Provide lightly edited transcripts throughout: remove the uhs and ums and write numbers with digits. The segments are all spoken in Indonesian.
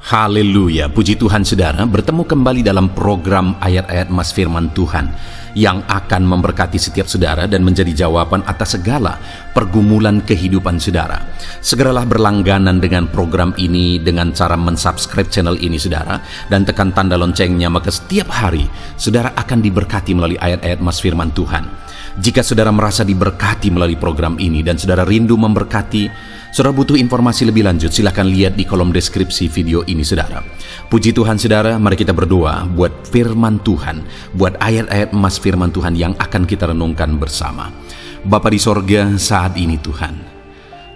Haleluya, puji Tuhan saudara, bertemu kembali dalam program ayat-ayat Mas Firman Tuhan yang akan memberkati setiap saudara dan menjadi jawaban atas segala pergumulan kehidupan saudara. Segeralah berlangganan dengan program ini dengan cara mensubscribe channel ini saudara, dan tekan tanda loncengnya, maka setiap hari saudara akan diberkati melalui ayat-ayat Mas Firman Tuhan. Jika saudara merasa diberkati melalui program ini dan saudara rindu memberkati, saudara butuh informasi lebih lanjut, silahkan lihat di kolom deskripsi video ini saudara. Puji Tuhan saudara, mari kita berdoa buat firman Tuhan, buat ayat-ayat Mas Firman Tuhan yang akan kita renungkan bersama. Bapa di sorga, saat ini Tuhan,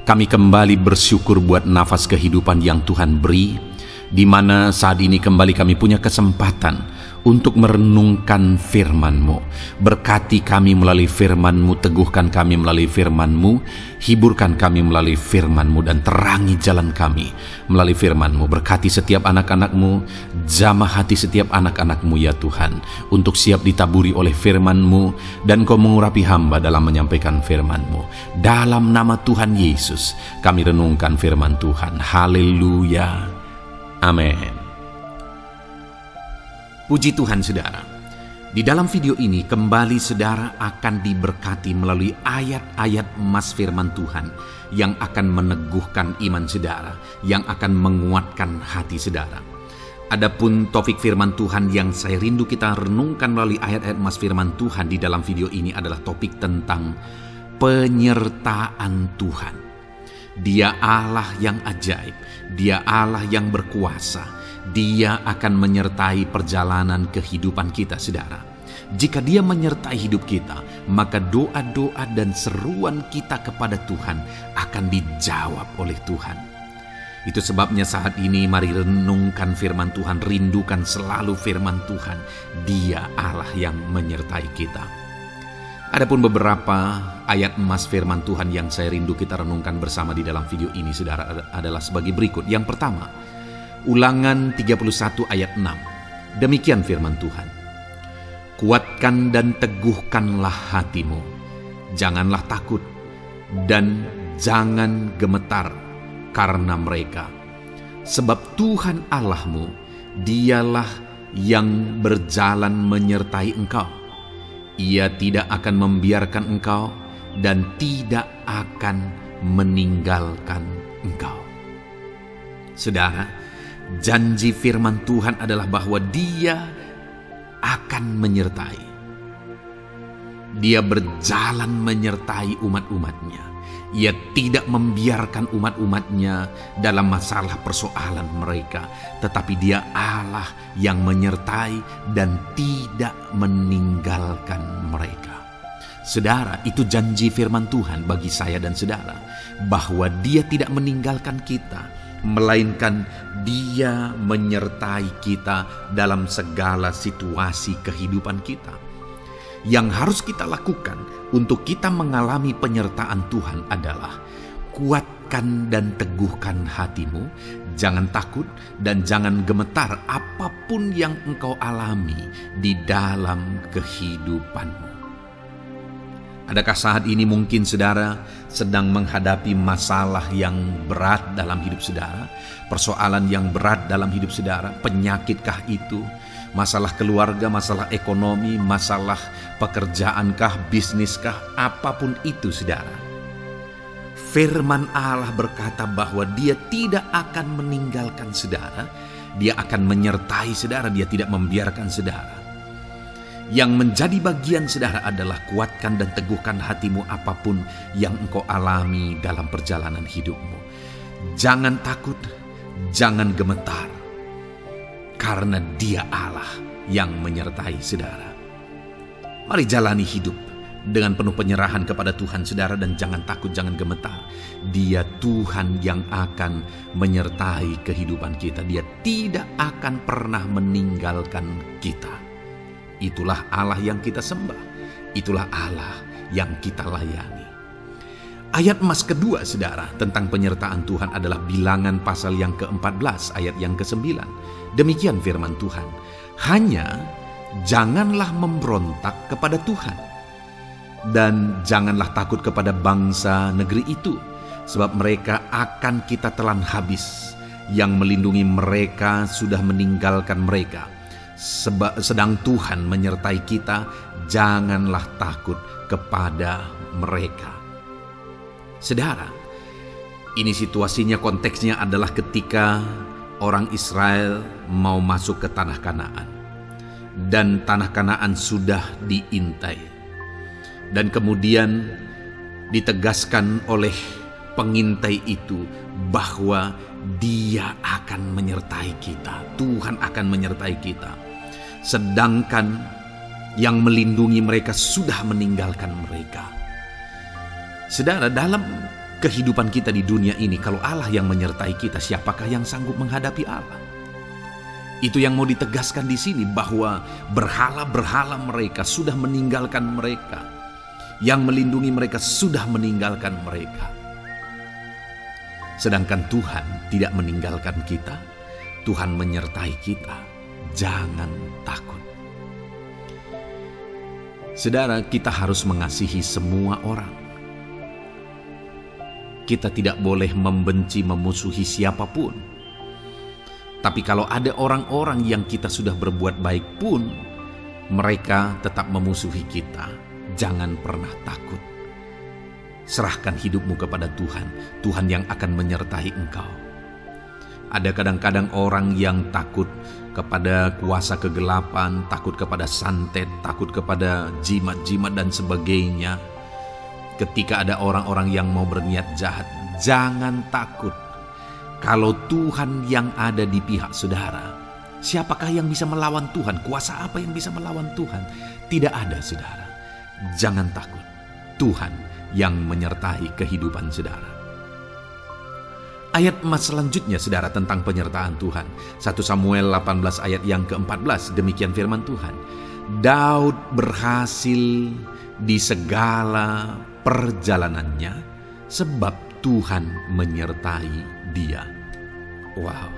kami kembali bersyukur buat nafas kehidupan yang Tuhan beri, di mana saat ini kembali kami punya kesempatan untuk merenungkan firman-Mu. Berkati kami melalui firman-Mu, teguhkan kami melalui firman-Mu, hiburkan kami melalui firman-Mu, dan terangi jalan kami melalui firman-Mu. Berkati setiap anak-anak-Mu, jamah hati setiap anak-anak-Mu ya Tuhan, untuk siap ditaburi oleh firman-Mu, dan Kau mengurapi hamba dalam menyampaikan firman-Mu. Dalam nama Tuhan Yesus kami renungkan firman Tuhan. Haleluya, amin. Puji Tuhan saudara, di dalam video ini kembali saudara akan diberkati melalui ayat-ayat Mas Firman Tuhan yang akan meneguhkan iman saudara, yang akan menguatkan hati saudara. Adapun topik firman Tuhan yang saya rindu kita renungkan melalui ayat-ayat Mas Firman Tuhan di dalam video ini adalah topik tentang penyertaan Tuhan. Dia Allah yang ajaib, Dia Allah yang berkuasa. Dia akan menyertai perjalanan kehidupan kita saudara. Jika Dia menyertai hidup kita, maka doa-doa dan seruan kita kepada Tuhan akan dijawab oleh Tuhan. Itu sebabnya saat ini mari renungkan firman Tuhan, rindukan selalu firman Tuhan. Dia Allah yang menyertai kita. Adapun beberapa ayat Mas Firman Tuhan yang saya rindu kita renungkan bersama di dalam video ini saudara adalah sebagai berikut. Yang pertama, Ulangan 31 ayat 6. Demikian firman Tuhan. Kuatkan dan teguhkanlah hatimu. Janganlah takut dan jangan gemetar karena mereka. Sebab Tuhan Allahmu, Dialah yang berjalan menyertai engkau. Ia tidak akan membiarkan engkau dan tidak akan meninggalkan engkau. Saudara, janji firman Tuhan adalah bahwa Dia akan menyertai. Dia berjalan menyertai umat-umatnya. Ia tidak membiarkan umat-umatnya dalam masalah persoalan mereka, tetapi Dia Allah yang menyertai dan tidak meninggalkan mereka. Saudara, itu janji firman Tuhan bagi saya dan saudara, bahwa Dia tidak meninggalkan kita, melainkan Dia menyertai kita dalam segala situasi kehidupan kita. Yang harus kita lakukan untuk kita mengalami penyertaan Tuhan adalah kuatkan dan teguhkan hatimu, jangan takut dan jangan gemetar apapun yang engkau alami di dalam kehidupanmu. Adakah saat ini mungkin saudara sedang menghadapi masalah yang berat dalam hidup saudara? Persoalan yang berat dalam hidup saudara? Penyakitkah itu? Masalah keluarga, masalah ekonomi, masalah pekerjaankah, bisniskah? Apapun itu saudara. Firman Allah berkata bahwa Dia tidak akan meninggalkan saudara. Dia akan menyertai saudara, Dia tidak membiarkan saudara. Yang menjadi bagian saudara adalah kuatkan dan teguhkan hatimu apapun yang engkau alami dalam perjalanan hidupmu. Jangan takut, jangan gemetar, karena Dia Allah yang menyertai saudara. Mari jalani hidup dengan penuh penyerahan kepada Tuhan saudara, dan jangan takut, jangan gemetar. Dia Tuhan yang akan menyertai kehidupan kita. Dia tidak akan pernah meninggalkan kita. Itulah Allah yang kita sembah. Itulah Allah yang kita layani. Ayat Mas kedua saudara tentang penyertaan Tuhan adalah Bilangan pasal yang ke-14 ayat yang ke-9. Demikian firman Tuhan. Hanya janganlah memberontak kepada Tuhan, dan janganlah takut kepada bangsa negeri itu, sebab mereka akan kita telan habis. yang melindungi mereka sudah meninggalkan mereka. Sedang Tuhan menyertai kita, janganlah takut kepada mereka. Saudara, ini situasinya, konteksnya adalah ketika orang Israel mau masuk ke tanah Kanaan. Dan tanah Kanaan sudah diintai. Dan kemudian ditegaskan oleh pengintai itu bahwa Dia akan menyertai kita. Tuhan akan menyertai kita. Sedangkan yang melindungi mereka sudah meninggalkan mereka. Saudara, dalam kehidupan kita di dunia ini, kalau Allah yang menyertai kita, siapakah yang sanggup menghadapi Allah? Itu yang mau ditegaskan di sini, bahwa berhala-berhala mereka sudah meninggalkan mereka. Yang melindungi mereka sudah meninggalkan mereka. Sedangkan Tuhan tidak meninggalkan kita. Tuhan menyertai kita. Jangan takut. Saudara, kita harus mengasihi semua orang. Kita tidak boleh membenci, memusuhi siapapun. Tapi kalau ada orang-orang yang kita sudah berbuat baik pun, mereka tetap memusuhi kita. Jangan pernah takut. Serahkan hidupmu kepada Tuhan. Tuhan yang akan menyertai engkau. Ada kadang-kadang orang yang takut kepada kuasa kegelapan, takut kepada santet, takut kepada jimat-jimat dan sebagainya. Ketika ada orang-orang yang mau berniat jahat, jangan takut. Kalau Tuhan yang ada di pihak saudara, siapakah yang bisa melawan Tuhan? Kuasa apa yang bisa melawan Tuhan? Tidak ada, saudara. Jangan takut. Tuhan yang menyertai kehidupan saudara. Ayat emas selanjutnya, saudara, tentang penyertaan Tuhan. 1 Samuel 18 ayat yang ke-14, demikian firman Tuhan. Daud berhasil di segala perjalanannya sebab Tuhan menyertai dia. Wow,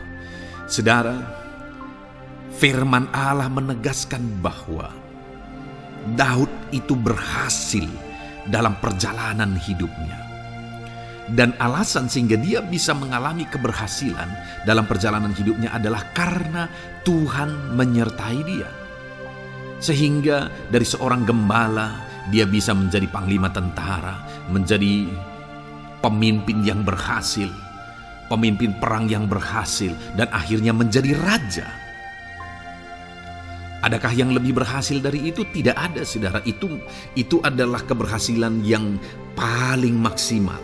saudara, firman Allah menegaskan bahwa Daud itu berhasil dalam perjalanan hidupnya. Dan alasan sehingga dia bisa mengalami keberhasilan dalam perjalanan hidupnya adalah karena Tuhan menyertai dia. Sehingga dari seorang gembala, dia bisa menjadi panglima tentara, menjadi pemimpin yang berhasil, pemimpin perang yang berhasil, dan akhirnya menjadi raja. Adakah yang lebih berhasil dari itu? Tidak ada, saudara. Itu adalah keberhasilan yang paling maksimal.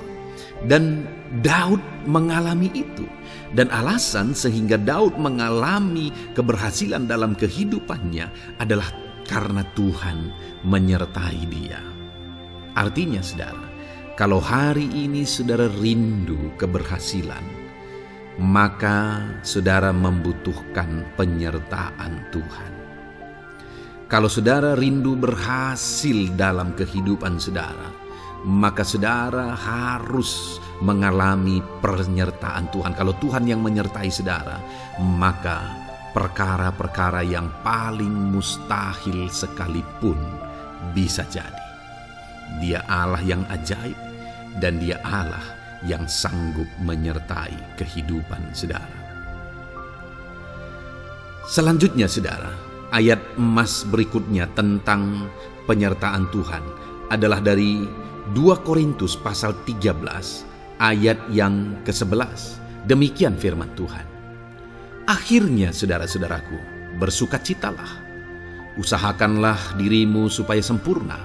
Dan Daud mengalami itu. Dan alasan sehingga Daud mengalami keberhasilan dalam kehidupannya adalah karena Tuhan menyertai dia. Artinya, saudara, kalau hari ini saudara rindu keberhasilan, maka saudara membutuhkan penyertaan Tuhan. Kalau saudara rindu berhasil dalam kehidupan saudara, maka saudara harus mengalami penyertaan Tuhan. Kalau Tuhan yang menyertai saudara, maka perkara-perkara yang paling mustahil sekalipun bisa jadi. Dia Allah yang ajaib, dan Dia Allah yang sanggup menyertai kehidupan saudara. Selanjutnya, saudara, ayat emas berikutnya tentang penyertaan Tuhan adalah dari 2 Korintus pasal 13 ayat yang ke-11. Demikian firman Tuhan. Akhirnya, saudara-saudaraku, bersukacitalah. Usahakanlah dirimu supaya sempurna.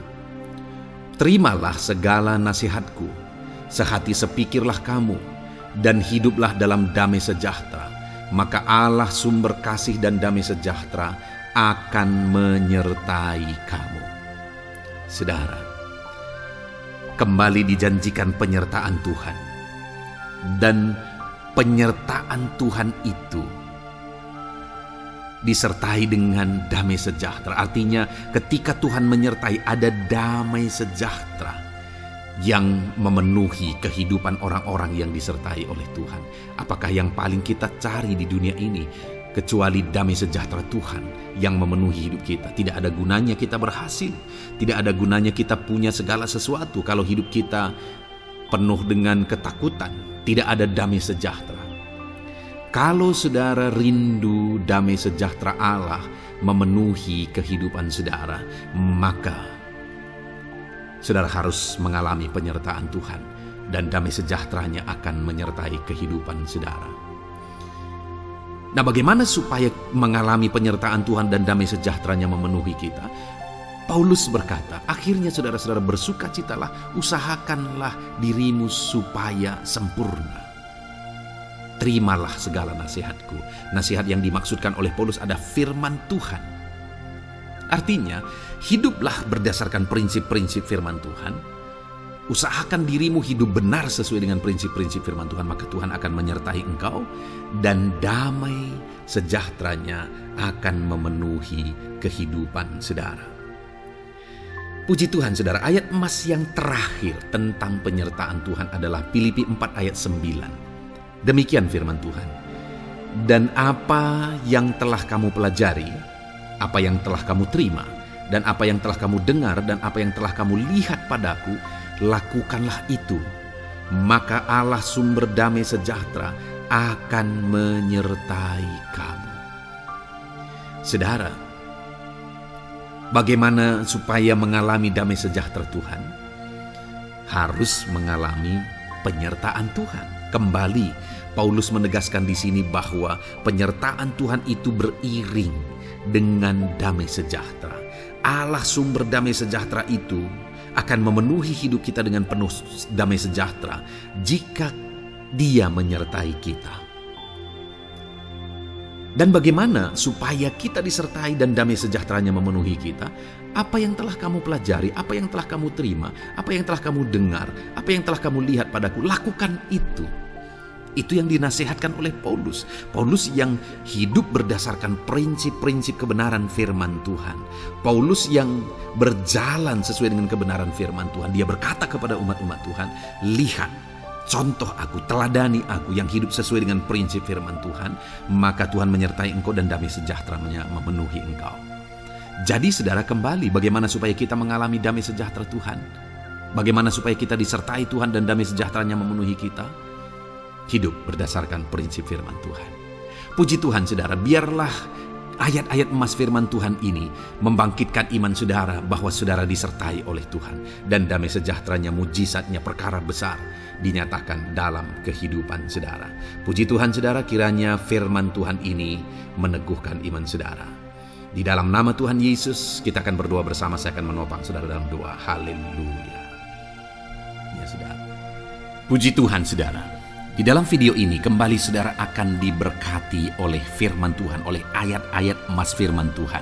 Terimalah segala nasihatku. Sehati sepikirlah kamu, dan hiduplah dalam damai sejahtera. Maka Allah sumber kasih dan damai sejahtera akan menyertai kamu. Saudara, kembali dijanjikan penyertaan Tuhan. Dan penyertaan Tuhan itu disertai dengan damai sejahtera. Artinya ketika Tuhan menyertai, ada damai sejahtera yang memenuhi kehidupan orang-orang yang disertai oleh Tuhan. Apakah yang paling kita cari di dunia ini kecuali damai sejahtera Tuhan yang memenuhi hidup kita? Tidak ada gunanya kita berhasil, tidak ada gunanya kita punya segala sesuatu kalau hidup kita penuh dengan ketakutan, tidak ada damai sejahtera. Kalau saudara rindu damai sejahtera Allah memenuhi kehidupan saudara, maka saudara harus mengalami penyertaan Tuhan, dan damai sejahteranya akan menyertai kehidupan saudara. Nah, bagaimana supaya mengalami penyertaan Tuhan dan damai sejahteranya memenuhi kita? Paulus berkata, akhirnya saudara-saudara bersukacitalah, usahakanlah dirimu supaya sempurna. Terimalah segala nasihatku. Nasihat yang dimaksudkan oleh Paulus ada firman Tuhan. Artinya, hiduplah berdasarkan prinsip-prinsip firman Tuhan. Usahakan dirimu hidup benar sesuai dengan prinsip-prinsip firman Tuhan, maka Tuhan akan menyertai engkau dan damai sejahteranya akan memenuhi kehidupan saudara. Puji Tuhan saudara, ayat emas yang terakhir tentang penyertaan Tuhan adalah Filipi 4 ayat 9. Demikian firman Tuhan. Dan apa yang telah kamu pelajari, apa yang telah kamu terima, dan apa yang telah kamu dengar, dan apa yang telah kamu lihat padaku, lakukanlah itu. Maka Allah sumber damai sejahtera akan menyertai kamu. Saudara, bagaimana supaya mengalami damai sejahtera Tuhan? Harus mengalami penyertaan Tuhan. Kembali, Paulus menegaskan di sini bahwa penyertaan Tuhan itu beriring dengan damai sejahtera. Allah sumber damai sejahtera itu akan memenuhi hidup kita dengan penuh damai sejahtera jika Dia menyertai kita. Dan bagaimana supaya kita disertai dan damai sejahteranya memenuhi kita? Apa yang telah kamu pelajari, apa yang telah kamu terima, apa yang telah kamu dengar, apa yang telah kamu lihat padaku, lakukan itu. Itu yang dinasihatkan oleh Paulus. Paulus yang hidup berdasarkan prinsip-prinsip kebenaran firman Tuhan. Paulus yang berjalan sesuai dengan kebenaran firman Tuhan. Dia berkata kepada umat-umat Tuhan, lihat, contoh aku, teladani aku yang hidup sesuai dengan prinsip firman Tuhan, maka Tuhan menyertai engkau dan damai sejahteranya memenuhi engkau. Jadi saudara, kembali, bagaimana supaya kita mengalami damai sejahtera Tuhan? Bagaimana supaya kita disertai Tuhan dan damai sejahteranya memenuhi kita? Hidup berdasarkan prinsip firman Tuhan. Puji Tuhan saudara, biarlah ayat-ayat emas firman Tuhan ini membangkitkan iman saudara bahwa saudara disertai oleh Tuhan. Dan damai sejahteranya, mujizatnya, perkara besar dinyatakan dalam kehidupan saudara. Puji Tuhan saudara, kiranya firman Tuhan ini meneguhkan iman saudara. Di dalam nama Tuhan Yesus kita akan berdoa bersama. Saya akan menopang saudara dalam doa. Haleluya. Ya saudara. Puji Tuhan saudara. Di dalam video ini kembali saudara akan diberkati oleh firman Tuhan, oleh ayat-ayat emas firman Tuhan.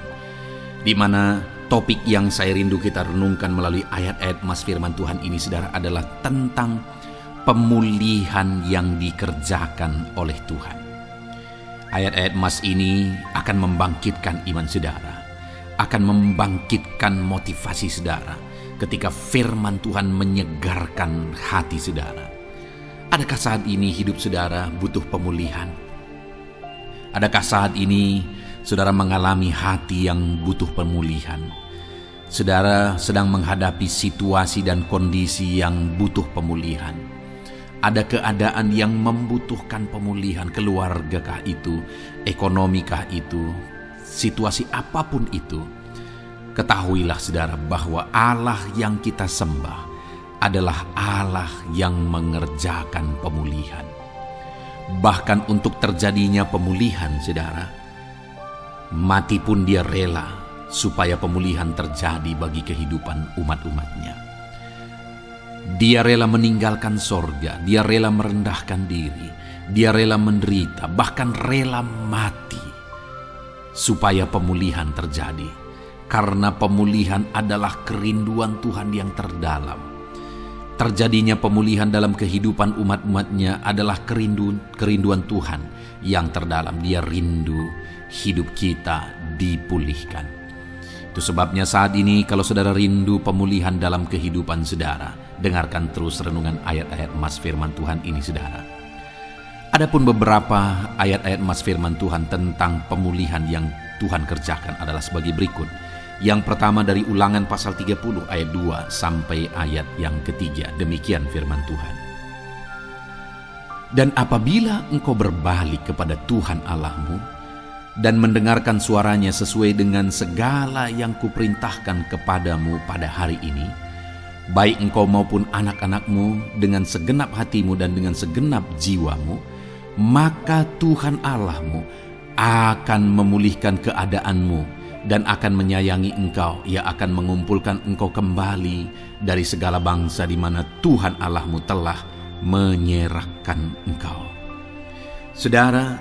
Di mana topik yang saya rindu kita renungkan melalui ayat-ayat emas firman Tuhan ini saudara adalah tentang pemulihan yang dikerjakan oleh Tuhan. Ayat-ayat emas ini akan membangkitkan iman saudara, akan membangkitkan motivasi saudara ketika firman Tuhan menyegarkan hati saudara. Adakah saat ini hidup saudara butuh pemulihan? Adakah saat ini saudara mengalami hati yang butuh pemulihan? Saudara sedang menghadapi situasi dan kondisi yang butuh pemulihan. Ada keadaan yang membutuhkan pemulihan, keluargakah itu, ekonomikah itu, situasi apapun itu. Ketahuilah saudara bahwa Allah yang kita sembah adalah Allah yang mengerjakan pemulihan. Bahkan untuk terjadinya pemulihan saudara, mati pun Dia rela supaya pemulihan terjadi bagi kehidupan umat-umatnya. Dia rela meninggalkan sorga, Dia rela merendahkan diri, Dia rela menderita, bahkan rela mati supaya pemulihan terjadi. Karena pemulihan adalah kerinduan Tuhan yang terdalam. Terjadinya pemulihan dalam kehidupan umat-umatnya adalah kerinduan Tuhan yang terdalam. Dia rindu hidup kita dipulihkan. Itu sebabnya saat ini kalau saudara rindu pemulihan dalam kehidupan saudara, dengarkan terus renungan ayat-ayat emas firman Tuhan ini saudara. Adapun beberapa ayat-ayat emas firman Tuhan tentang pemulihan yang Tuhan kerjakan adalah sebagai berikut. Yang pertama dari Ulangan pasal 30 ayat 2 sampai ayat yang ketiga. Demikian firman Tuhan. Dan apabila engkau berbalik kepada Tuhan Allahmu dan mendengarkan suaranya sesuai dengan segala yang kuperintahkan kepadamu pada hari ini, baik engkau maupun anak-anakmu dengan segenap hatimu dan dengan segenap jiwamu, maka Tuhan Allahmu akan memulihkan keadaanmu dan akan menyayangi engkau. Ia akan mengumpulkan engkau kembali dari segala bangsa di mana Tuhan Allahmu telah menyerahkan engkau. Saudara,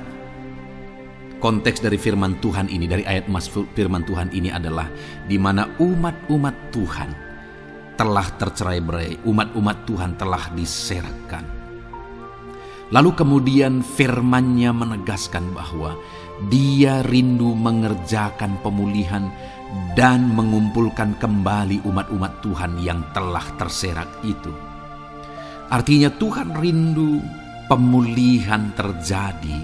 konteks dari firman Tuhan ini, dari ayat firman Tuhan ini adalah di mana umat-umat Tuhan telah tercerai-berai, umat-umat Tuhan telah diserahkan. Lalu kemudian firman-Nya menegaskan bahwa Dia rindu mengerjakan pemulihan dan mengumpulkan kembali umat-umat Tuhan yang telah terserak itu. Artinya Tuhan rindu pemulihan terjadi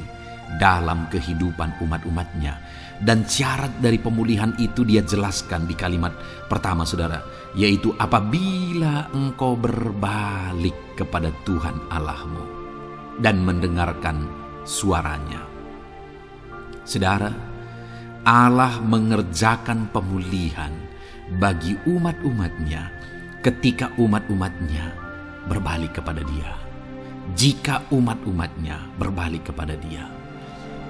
dalam kehidupan umat-umatnya. Dan syarat dari pemulihan itu Dia jelaskan di kalimat pertama, saudara, yaitu apabila engkau berbalik kepada Tuhan Allahmu dan mendengarkan suaranya. Saudara, Allah mengerjakan pemulihan bagi umat-umatnya ketika umat-umatnya berbalik kepada Dia. Jika umat-umatnya berbalik kepada Dia,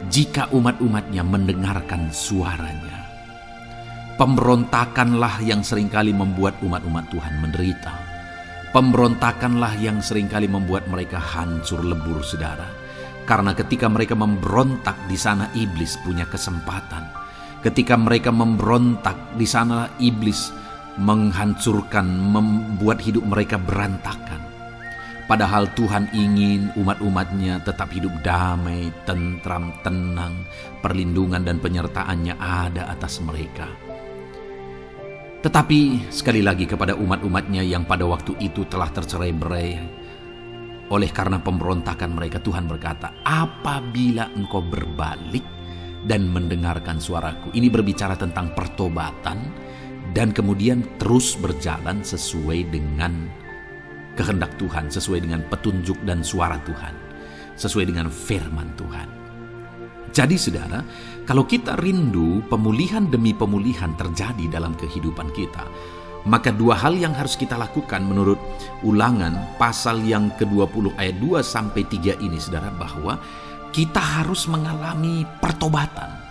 jika umat-umatnya mendengarkan suaranya. Pemberontakanlah yang seringkali membuat umat-umat Tuhan menderita. Pemberontakanlah yang seringkali membuat mereka hancur lebur, saudara. Karena ketika mereka memberontak, di sana iblis punya kesempatan. Ketika mereka memberontak, di sana iblis menghancurkan, membuat hidup mereka berantakan. Padahal Tuhan ingin umat-umatnya tetap hidup damai, tentram, tenang, perlindungan dan penyertaan-Nya ada atas mereka. Tetapi sekali lagi kepada umat-umatnya yang pada waktu itu telah tercerai-berai oleh karena pemberontakan mereka, Tuhan berkata, apabila engkau berbalik dan mendengarkan suaraku. Ini berbicara tentang pertobatan dan kemudian terus berjalan sesuai dengan kehendak Tuhan, sesuai dengan petunjuk dan suara Tuhan, sesuai dengan firman Tuhan. Jadi saudara, kalau kita rindu pemulihan demi pemulihan terjadi dalam kehidupan kita, maka dua hal yang harus kita lakukan menurut Ulangan pasal yang ke-20 ayat 2-3 ini, saudara, bahwa kita harus mengalami pertobatan.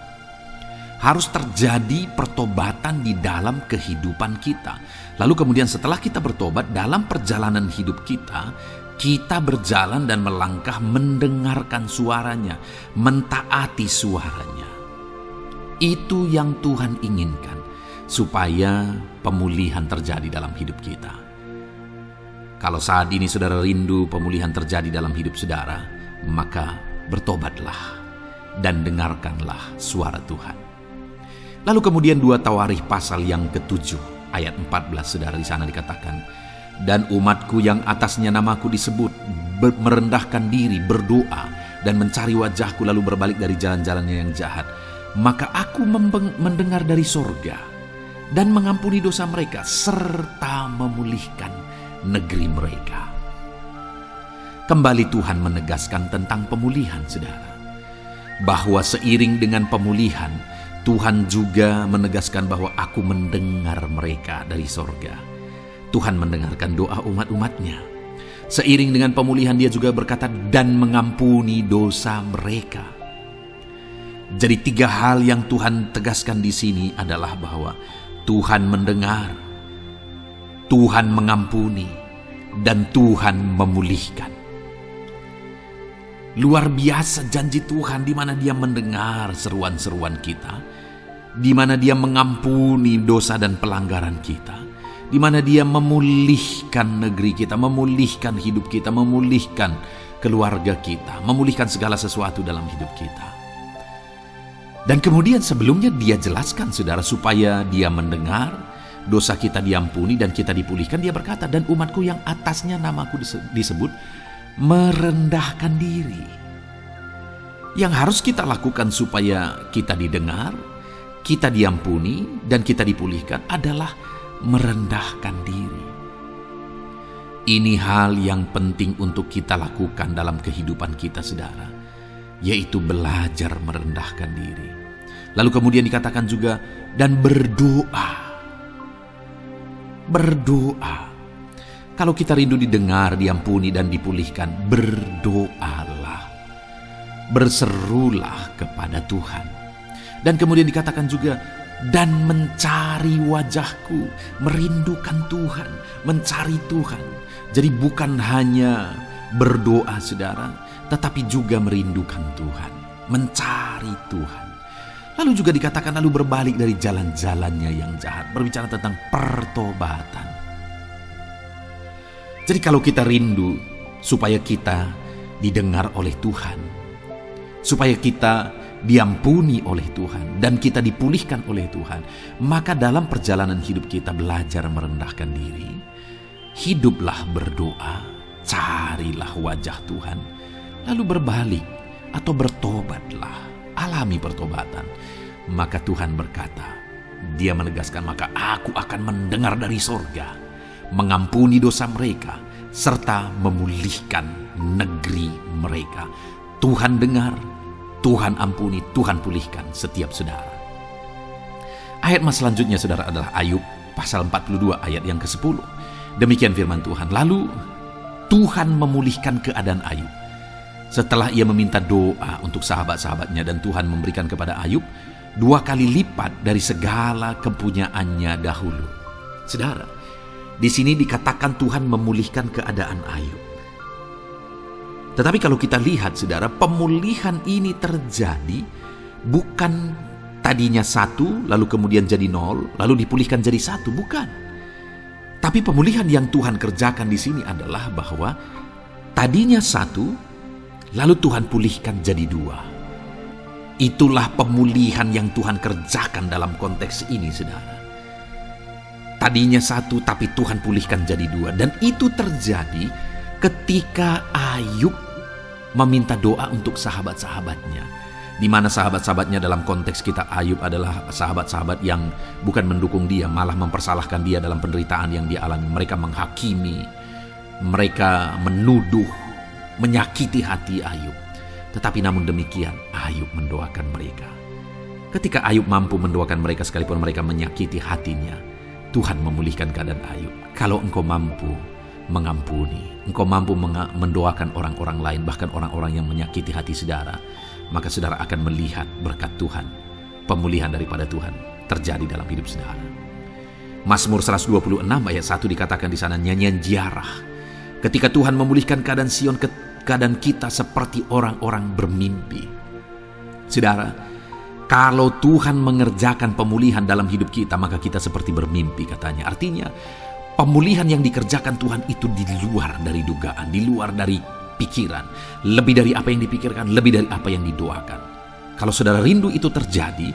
Harus terjadi pertobatan di dalam kehidupan kita. Lalu kemudian setelah kita bertobat, dalam perjalanan hidup kita berjalan dan melangkah mendengarkan suaranya, mentaati suaranya. Itu yang Tuhan inginkan, supaya pemulihan terjadi dalam hidup kita. Kalau saat ini saudara rindu pemulihan terjadi dalam hidup saudara, maka bertobatlah dan dengarkanlah suara Tuhan. Lalu kemudian 2 Tawarikh pasal yang ke-7 ayat 14, saudara, di sana dikatakan, dan umatku yang atasnya namaku disebut merendahkan diri, berdoa dan mencari wajahku lalu berbalik dari jalan-jalannya yang jahat, maka aku mendengar dari sorga dan mengampuni dosa mereka serta memulihkan negeri mereka. Kembali Tuhan menegaskan tentang pemulihan, saudara, bahwa seiring dengan pemulihan Tuhan juga menegaskan bahwa aku mendengar mereka dari sorga. Tuhan mendengarkan doa umat-umatnya. Seiring dengan pemulihan Dia juga berkata dan mengampuni dosa mereka. Jadi 3 hal yang Tuhan tegaskan di sini adalah bahwa Tuhan mendengar, Tuhan mengampuni, dan Tuhan memulihkan. Luar biasa janji Tuhan di mana Dia mendengar seruan-seruan kita, di mana Dia mengampuni dosa dan pelanggaran kita, di mana Dia memulihkan negeri kita, memulihkan hidup kita, memulihkan keluarga kita, memulihkan segala sesuatu dalam hidup kita. Dan kemudian sebelumnya Dia jelaskan, saudara, supaya Dia mendengar, dosa kita diampuni dan kita dipulihkan. Dia berkata, dan umatku yang atasnya namaku disebut merendahkan diri. Yang harus kita lakukan supaya kita didengar, kita diampuni, dan kita dipulihkan adalah merendahkan diri. Ini hal yang penting untuk kita lakukan dalam kehidupan kita, saudara, yaitu belajar merendahkan diri. Lalu kemudian dikatakan juga, dan berdoa. Berdoa. Kalau kita rindu didengar, diampuni, dan dipulihkan, berdoalah. Berserulah kepada Tuhan. Dan kemudian dikatakan juga, dan mencari wajahku, merindukan Tuhan, mencari Tuhan. Jadi bukan hanya berdoa, saudara, tetapi juga merindukan Tuhan, mencari Tuhan. Lalu juga dikatakan lalu berbalik dari jalan-jalannya yang jahat, berbicara tentang pertobatan. Jadi kalau kita rindu supaya kita didengar oleh Tuhan, supaya kita diampuni oleh Tuhan, dan kita dipulihkan oleh Tuhan, maka dalam perjalanan hidup kita belajar merendahkan diri, hiduplah berdoa, carilah wajah Tuhan, lalu berbalik atau bertobatlah, alami pertobatan. Maka Tuhan berkata, Dia menegaskan, maka aku akan mendengar dari sorga, mengampuni dosa mereka, serta memulihkan negeri mereka. Tuhan dengar, Tuhan ampuni, Tuhan pulihkan setiap saudara. Ayat mas selanjutnya, saudara, adalah Ayub pasal 42 ayat yang ke-10. Demikian firman Tuhan. Lalu Tuhan memulihkan keadaan Ayub. Setelah ia meminta doa untuk sahabat-sahabatnya, dan Tuhan memberikan kepada Ayub 2 kali lipat dari segala kepunyaannya dahulu. Saudara, di sini dikatakan Tuhan memulihkan keadaan Ayub. Tetapi kalau kita lihat, saudara, pemulihan ini terjadi bukan tadinya 1, lalu kemudian jadi 0, lalu dipulihkan jadi 1, bukan. Tapi pemulihan yang Tuhan kerjakan di sini adalah bahwa tadinya 1, lalu Tuhan pulihkan jadi 2. Itulah pemulihan yang Tuhan kerjakan dalam konteks ini, saudara. Tadinya 1, tapi Tuhan pulihkan jadi 2. Dan itu terjadi ketika Ayub meminta doa untuk sahabat-sahabatnya. Di mana sahabat-sahabatnya dalam konteks kita Ayub adalah sahabat-sahabat yang bukan mendukung dia, malah mempersalahkan dia dalam penderitaan yang dia alami. Mereka menghakimi, mereka menuduh, menyakiti hati Ayub. Tetapi namun demikian, Ayub mendoakan mereka. Ketika Ayub mampu mendoakan mereka sekalipun mereka menyakiti hatinya, Tuhan memulihkan keadaan Ayub. Kalau engkau mampu mengampuni, engkau mampu mendoakan orang-orang lain, bahkan orang-orang yang menyakiti hati saudara, maka saudara akan melihat berkat Tuhan, pemulihan daripada Tuhan terjadi dalam hidup saudara. Mazmur 126 ayat 1 dikatakan di sana, nyanyian ziarah. Ketika Tuhan memulihkan keadaan Sion, keadaan kita seperti orang-orang bermimpi. Saudara, kalau Tuhan mengerjakan pemulihan dalam hidup kita, maka kita seperti bermimpi, katanya. Artinya, pemulihan yang dikerjakan Tuhan itu di luar dari dugaan, di luar dari pikiran, lebih dari apa yang dipikirkan, lebih dari apa yang didoakan. Kalau saudara rindu itu terjadi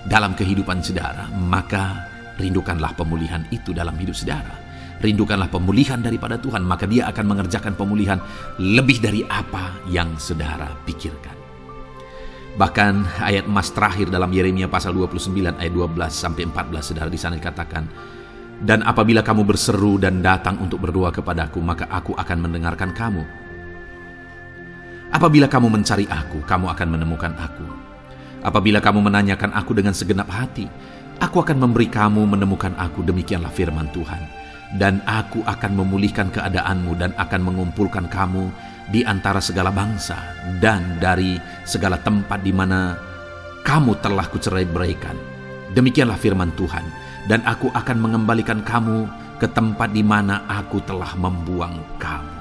dalam kehidupan saudara, maka rindukanlah pemulihan itu dalam hidup saudara. Rindukanlah pemulihan daripada Tuhan, maka Dia akan mengerjakan pemulihan lebih dari apa yang saudara pikirkan. Bahkan ayat emas terakhir dalam Yeremia pasal 29 ayat 12 sampai 14, saudara, di sana dikatakan, dan apabila kamu berseru dan datang untuk berdoa kepadaku, maka aku akan mendengarkan kamu. Apabila kamu mencari aku, kamu akan menemukan aku. Apabila kamu menanyakan aku dengan segenap hati, aku akan memberi kamu menemukan aku, demikianlah firman Tuhan. Dan aku akan memulihkan keadaanmu dan akan mengumpulkan kamu di antara segala bangsa dan dari segala tempat di mana kamu telah kucerai-beraikan. Demikianlah firman Tuhan. Dan aku akan mengembalikan kamu ke tempat di mana aku telah membuang kamu.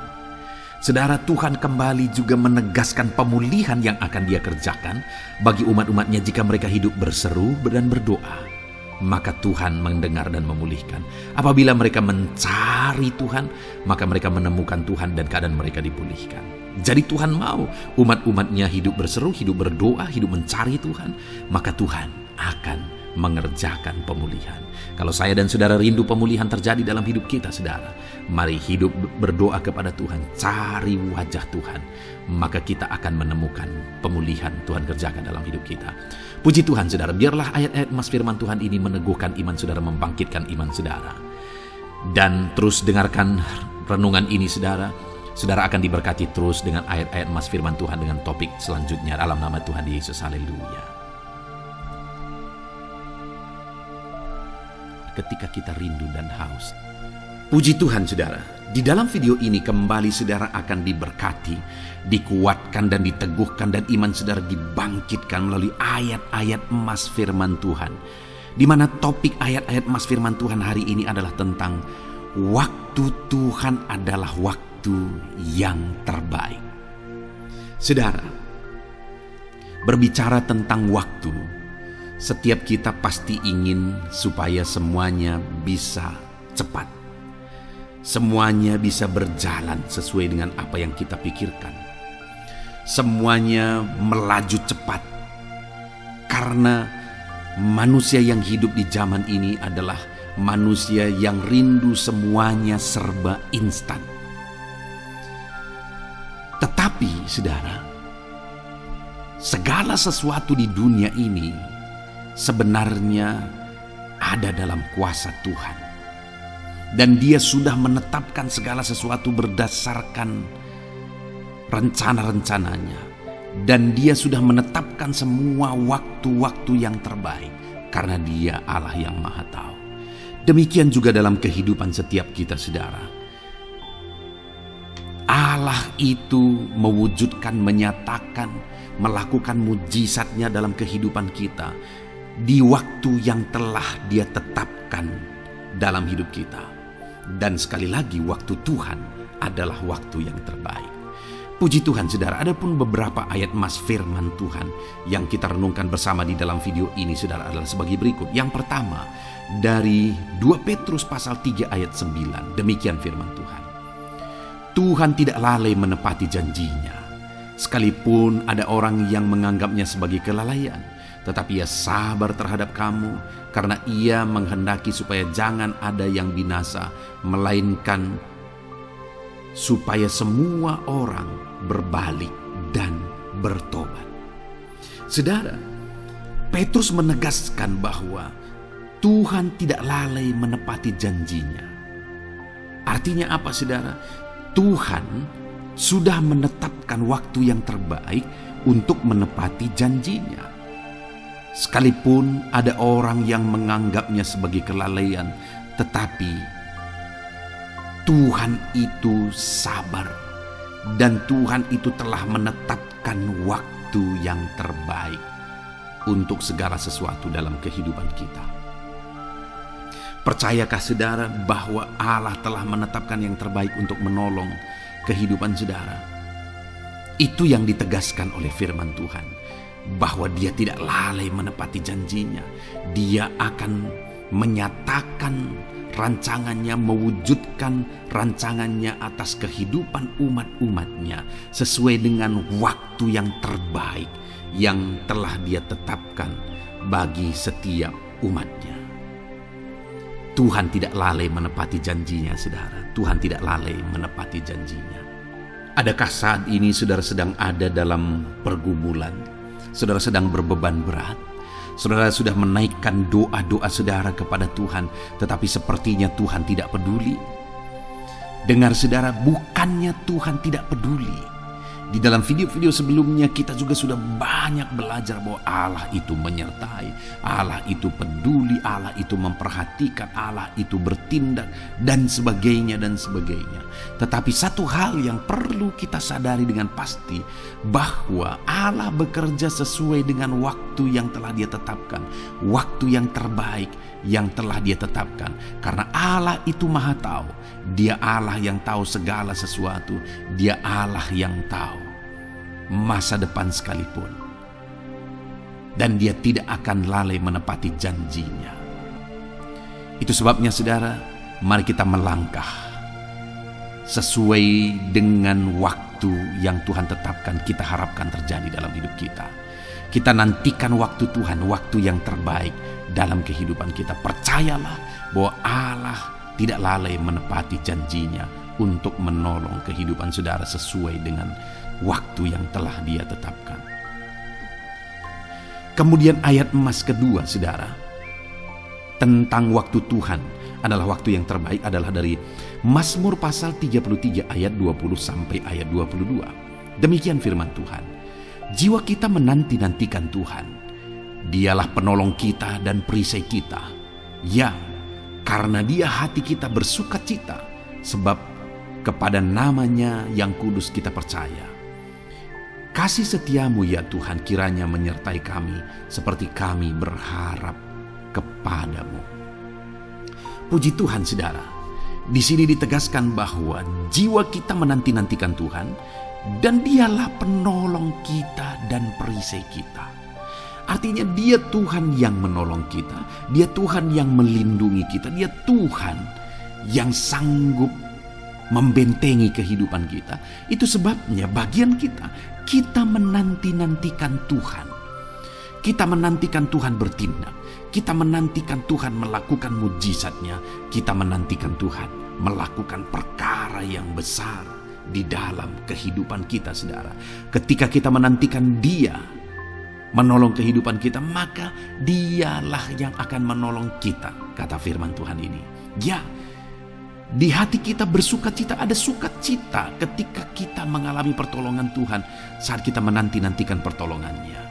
Saudara, Tuhan kembali juga menegaskan pemulihan yang akan Dia kerjakan bagi umat-umatnya jika mereka hidup berseru dan berdoa. Maka Tuhan mendengar dan memulihkan. Apabila mereka mencari Tuhan, maka mereka menemukan Tuhan dan keadaan mereka dipulihkan. Jadi Tuhan mau umat-umatnya hidup berseru, hidup berdoa, hidup mencari Tuhan, maka Tuhan akan mengerjakan pemulihan. Kalau saya dan saudara rindu pemulihan terjadi dalam hidup kita, saudara, mari hidup berdoa kepada Tuhan, cari wajah Tuhan, maka kita akan menemukan pemulihan Tuhan kerjakan dalam hidup kita. Puji Tuhan, saudara, biarlah ayat-ayat emas firman Tuhan ini meneguhkan iman saudara, membangkitkan iman saudara. Dan terus dengarkan renungan ini saudara akan diberkati terus dengan ayat-ayat emas firman Tuhan dengan topik selanjutnya dalam nama Tuhan Yesus. Haleluya. Ketika kita rindu dan haus. Puji Tuhan saudara, di dalam video ini kembali saudara akan diberkati, dikuatkan dan diteguhkan, dan iman saudara dibangkitkan melalui ayat-ayat emas firman Tuhan. Di mana topik ayat-ayat emas firman Tuhan hari ini adalah tentang waktu Tuhan adalah waktu yang terbaik. Saudara, berbicara tentang waktu, setiap kita pasti ingin supaya semuanya bisa cepat. Semuanya bisa berjalan sesuai dengan apa yang kita pikirkan. Semuanya melaju cepat. Karena manusia yang hidup di zaman ini adalah manusia yang rindu semuanya serba instan. Tetapi saudara, segala sesuatu di dunia ini sebenarnya ada dalam kuasa Tuhan. Dan Dia sudah menetapkan segala sesuatu berdasarkan rencana-rencananya. Dan Dia sudah menetapkan semua waktu-waktu yang terbaik. Karena Dia Allah yang Maha Tahu. Demikian juga dalam kehidupan setiap kita saudara. Allah itu mewujudkan, menyatakan, melakukan mujizatnya dalam kehidupan kita. Di waktu yang telah Dia tetapkan dalam hidup kita. Dan sekali lagi waktu Tuhan adalah waktu yang terbaik. Puji Tuhan saudara, ada pun beberapa ayat emas firman Tuhan yang kita renungkan bersama di dalam video ini saudara adalah sebagai berikut. Yang pertama dari 2 Petrus pasal 3 ayat 9. Demikian firman Tuhan. Tuhan tidak lalai menepati janjinya, sekalipun ada orang yang menganggapnya sebagai kelalaian. Tetapi Ia sabar terhadap kamu, karena Ia menghendaki supaya jangan ada yang binasa, melainkan supaya semua orang berbalik dan bertobat. Saudara, Petrus menegaskan bahwa Tuhan tidak lalai menepati janjinya. Artinya apa saudara? Tuhan sudah menetapkan waktu yang terbaik untuk menepati janjinya. Sekalipun ada orang yang menganggapnya sebagai kelalaian, tetapi Tuhan itu sabar. Dan Tuhan itu telah menetapkan waktu yang terbaik untuk segala sesuatu dalam kehidupan kita. Percayakah saudara bahwa Allah telah menetapkan yang terbaik untuk menolong kehidupan saudara? Itu yang ditegaskan oleh firman Tuhan. Bahwa Dia tidak lalai menepati janjinya. Dia akan menyatakan rancangannya, mewujudkan rancangannya atas kehidupan umat-umatnya sesuai dengan waktu yang terbaik yang telah Dia tetapkan bagi setiap umatnya. Tuhan tidak lalai menepati janjinya saudara. Tuhan tidak lalai menepati janjinya. Adakah saat ini saudara sedang ada dalam pergumulan? Saudara sedang berbeban berat. Saudara sudah menaikkan doa-doa saudara kepada Tuhan, tetapi sepertinya Tuhan tidak peduli. Dengar saudara, bukannya Tuhan tidak peduli. Di dalam video-video sebelumnya kita juga sudah banyak belajar bahwa Allah itu menyertai, Allah itu peduli, Allah itu memperhatikan, Allah itu bertindak dan sebagainya dan sebagainya. Tetapi satu hal yang perlu kita sadari dengan pasti, bahwa Allah bekerja sesuai dengan waktu yang telah Dia tetapkan, waktu yang terbaik yang telah Dia tetapkan. Karena Allah itu Maha Tahu, Dia Allah yang tahu segala sesuatu, Dia Allah yang tahu masa depan sekalipun. Dan Dia tidak akan lalai menepati janjinya. Itu sebabnya saudara, mari kita melangkah sesuai dengan waktu yang Tuhan tetapkan, kita harapkan terjadi dalam hidup kita. Kita nantikan waktu Tuhan, waktu yang terbaik dalam kehidupan kita. Percayalah bahwa Allah tidak lalai menepati janjinya untuk menolong kehidupan saudara sesuai dengan waktu yang telah Dia tetapkan. Kemudian ayat emas kedua saudara, tentang waktu Tuhan adalah waktu yang terbaik adalah dari Mazmur pasal 33 ayat 20 sampai ayat 22. Demikian firman Tuhan. Jiwa kita menanti-nantikan Tuhan. Dialah penolong kita dan perisai kita. Ya, karena Dia hati kita bersuka cita, sebab kepada nama-Nya yang kudus kita percaya. Kasih setiamu ya Tuhan kiranya menyertai kami seperti kami berharap kepadamu. Puji Tuhan saudara. Di sini ditegaskan bahwa jiwa kita menanti-nantikan Tuhan dan Dialah penolong kita dan perisai kita. Artinya Dia Tuhan yang menolong kita, Dia Tuhan yang melindungi kita, Dia Tuhan yang sanggup membentengi kehidupan kita. Itu sebabnya bagian kita menanti-nantikan Tuhan. Kita menantikan Tuhan bertindak. Kita menantikan Tuhan melakukan mujizat-Nya. Kita menantikan Tuhan melakukan perkara yang besar di dalam kehidupan kita, saudara. Ketika kita menantikan Dia menolong kehidupan kita, maka Dialah yang akan menolong kita, kata firman Tuhan ini. Ya, di hati kita bersuka cita, ada sukacita ketika kita mengalami pertolongan Tuhan saat kita menanti-nantikan pertolongan-Nya.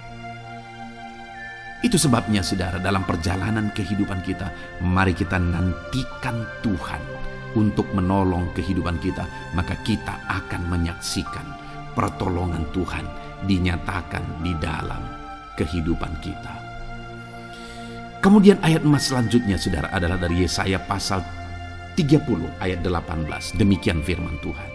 Itu sebabnya saudara, dalam perjalanan kehidupan kita, mari kita nantikan Tuhan untuk menolong kehidupan kita, maka kita akan menyaksikan pertolongan Tuhan dinyatakan di dalam kehidupan kita. Kemudian ayat emas selanjutnya saudara adalah dari Yesaya pasal 30 ayat 18. Demikian firman Tuhan.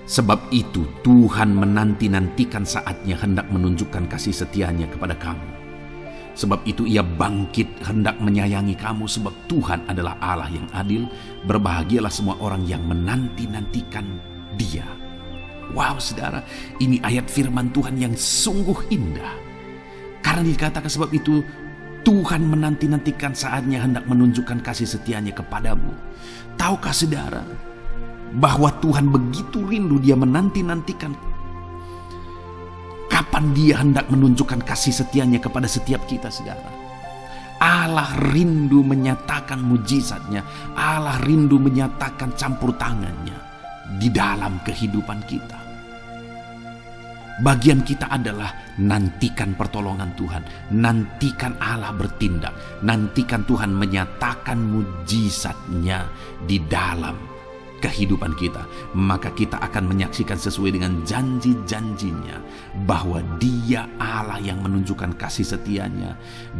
Sebab itu Tuhan menanti-nantikan saatnya hendak menunjukkan kasih setia-Nya kepada kamu. Sebab itu Ia bangkit hendak menyayangi kamu, sebab Tuhan adalah Allah yang adil. Berbahagialah semua orang yang menanti-nantikan Dia. Wow saudara, ini ayat firman Tuhan yang sungguh indah. Karena dikatakan sebab itu Tuhan menanti-nantikan saatnya hendak menunjukkan kasih setia-Nya kepadamu. Tahukah saudara bahwa Tuhan begitu rindu, Dia menanti-nantikan kapan Dia hendak menunjukkan kasih setia-Nya kepada setiap kita, saudara. Allah rindu menyatakan mujizat-Nya. Allah rindu menyatakan campur tangan-Nya di dalam kehidupan kita. Bagian kita adalah nantikan pertolongan Tuhan, nantikan Allah bertindak, nantikan Tuhan menyatakan mujizat-Nya di dalam kehidupan kita. Maka kita akan menyaksikan sesuai dengan janji-janjinya bahwa Dia Allah yang menunjukkan kasih setia-Nya.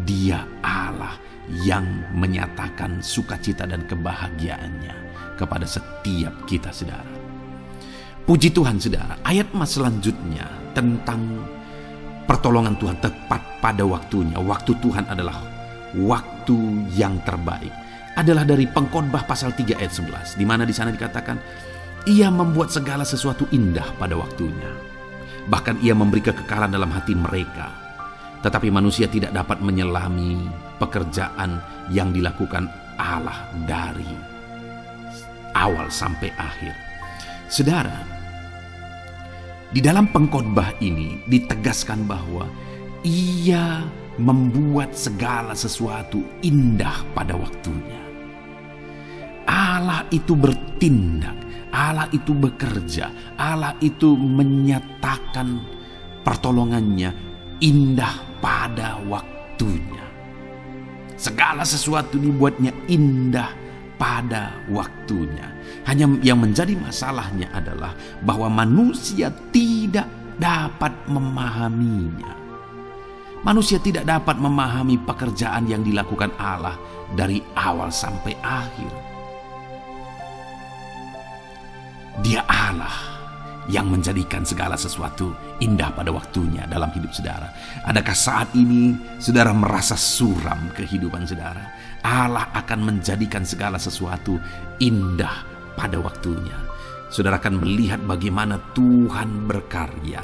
Dia Allah yang menyatakan sukacita dan kebahagiaannya kepada setiap kita, saudara. Puji Tuhan, saudara. Ayat emas selanjutnya tentang pertolongan Tuhan tepat pada waktunya. Waktu Tuhan adalah waktu yang terbaik. Adalah dari Pengkhotbah pasal 3 ayat 11, di mana di sana dikatakan Ia membuat segala sesuatu indah pada waktunya. Bahkan Ia memberi kekekalan dalam hati mereka. Tetapi manusia tidak dapat menyelami pekerjaan yang dilakukan Allah dari awal sampai akhir. Saudara, di dalam Pengkhotbah ini ditegaskan bahwa Ia membuat segala sesuatu indah pada waktunya. Allah itu bertindak, Allah itu bekerja, Allah itu menyatakan pertolongannya indah pada waktunya. Segala sesuatu dibuatnya indah pada waktunya. Hanya yang menjadi masalahnya adalah bahwa manusia tidak dapat memahaminya. Manusia tidak dapat memahami pekerjaan yang dilakukan Allah dari awal sampai akhir. Dia Allah yang menjadikan segala sesuatu indah pada waktunya dalam hidup saudara. Adakah saat ini saudara merasa suram kehidupan saudara? Allah akan menjadikan segala sesuatu indah pada waktunya. Saudara akan melihat bagaimana Tuhan berkarya,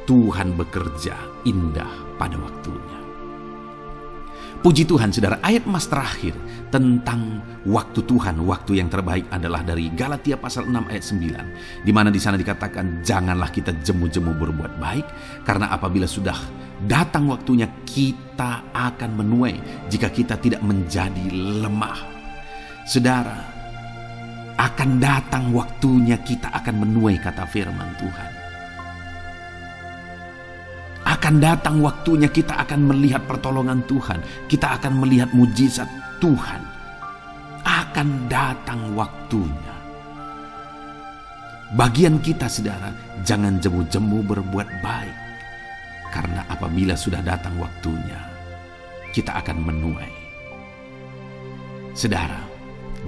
Tuhan bekerja indah pada waktunya. Puji Tuhan, saudara. Ayat emas terakhir tentang waktu Tuhan, waktu yang terbaik adalah dari Galatia pasal 6 ayat 9, di mana di sana dikatakan janganlah kita jemu-jemu berbuat baik, karena apabila sudah Datang waktunya kita akan menuai jika kita tidak menjadi lemah. Saudara, akan datang waktunya kita akan menuai, kata firman Tuhan. Akan datang waktunya kita akan melihat pertolongan Tuhan. Kita akan melihat mujizat Tuhan. Akan datang waktunya. Bagian kita, saudara, jangan jemu-jemu berbuat baik. Karena apabila sudah datang waktunya, kita akan menuai. Saudara,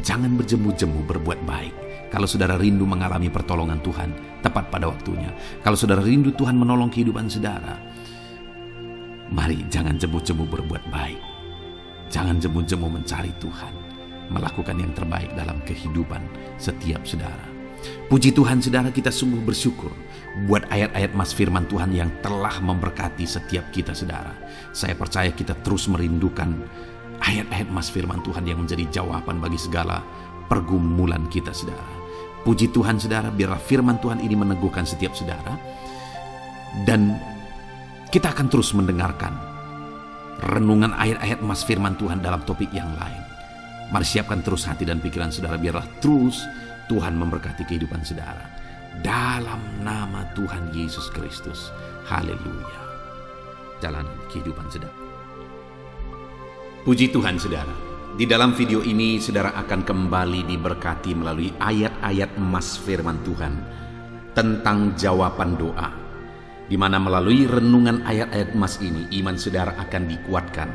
jangan berjemu-jemu berbuat baik. Kalau saudara rindu mengalami pertolongan Tuhan tepat pada waktunya. Kalau saudara rindu Tuhan menolong kehidupan saudara, mari jangan jemu-jemu berbuat baik. Jangan jemu-jemu mencari Tuhan, melakukan yang terbaik dalam kehidupan setiap saudara. Puji Tuhan, saudara, kita sungguh bersyukur buat ayat-ayat mas firman Tuhan yang telah memberkati setiap kita, saudara. Saya percaya kita terus merindukan ayat-ayat mas firman Tuhan yang menjadi jawaban bagi segala pergumulan kita, saudara. Puji Tuhan, saudara, biarlah firman Tuhan ini meneguhkan setiap saudara. Dan kita akan terus mendengarkan renungan ayat-ayat mas firman Tuhan dalam topik yang lain. Mari siapkan terus hati dan pikiran saudara, biarlah terus Tuhan memberkati kehidupan saudara. Dalam nama Tuhan Yesus Kristus. Haleluya. Jalanan kehidupan saudara. Puji Tuhan, saudara. Di dalam video ini saudara akan kembali diberkati melalui ayat-ayat emas firman Tuhan tentang jawaban doa. Di mana melalui renungan ayat-ayat emas ini iman saudara akan dikuatkan.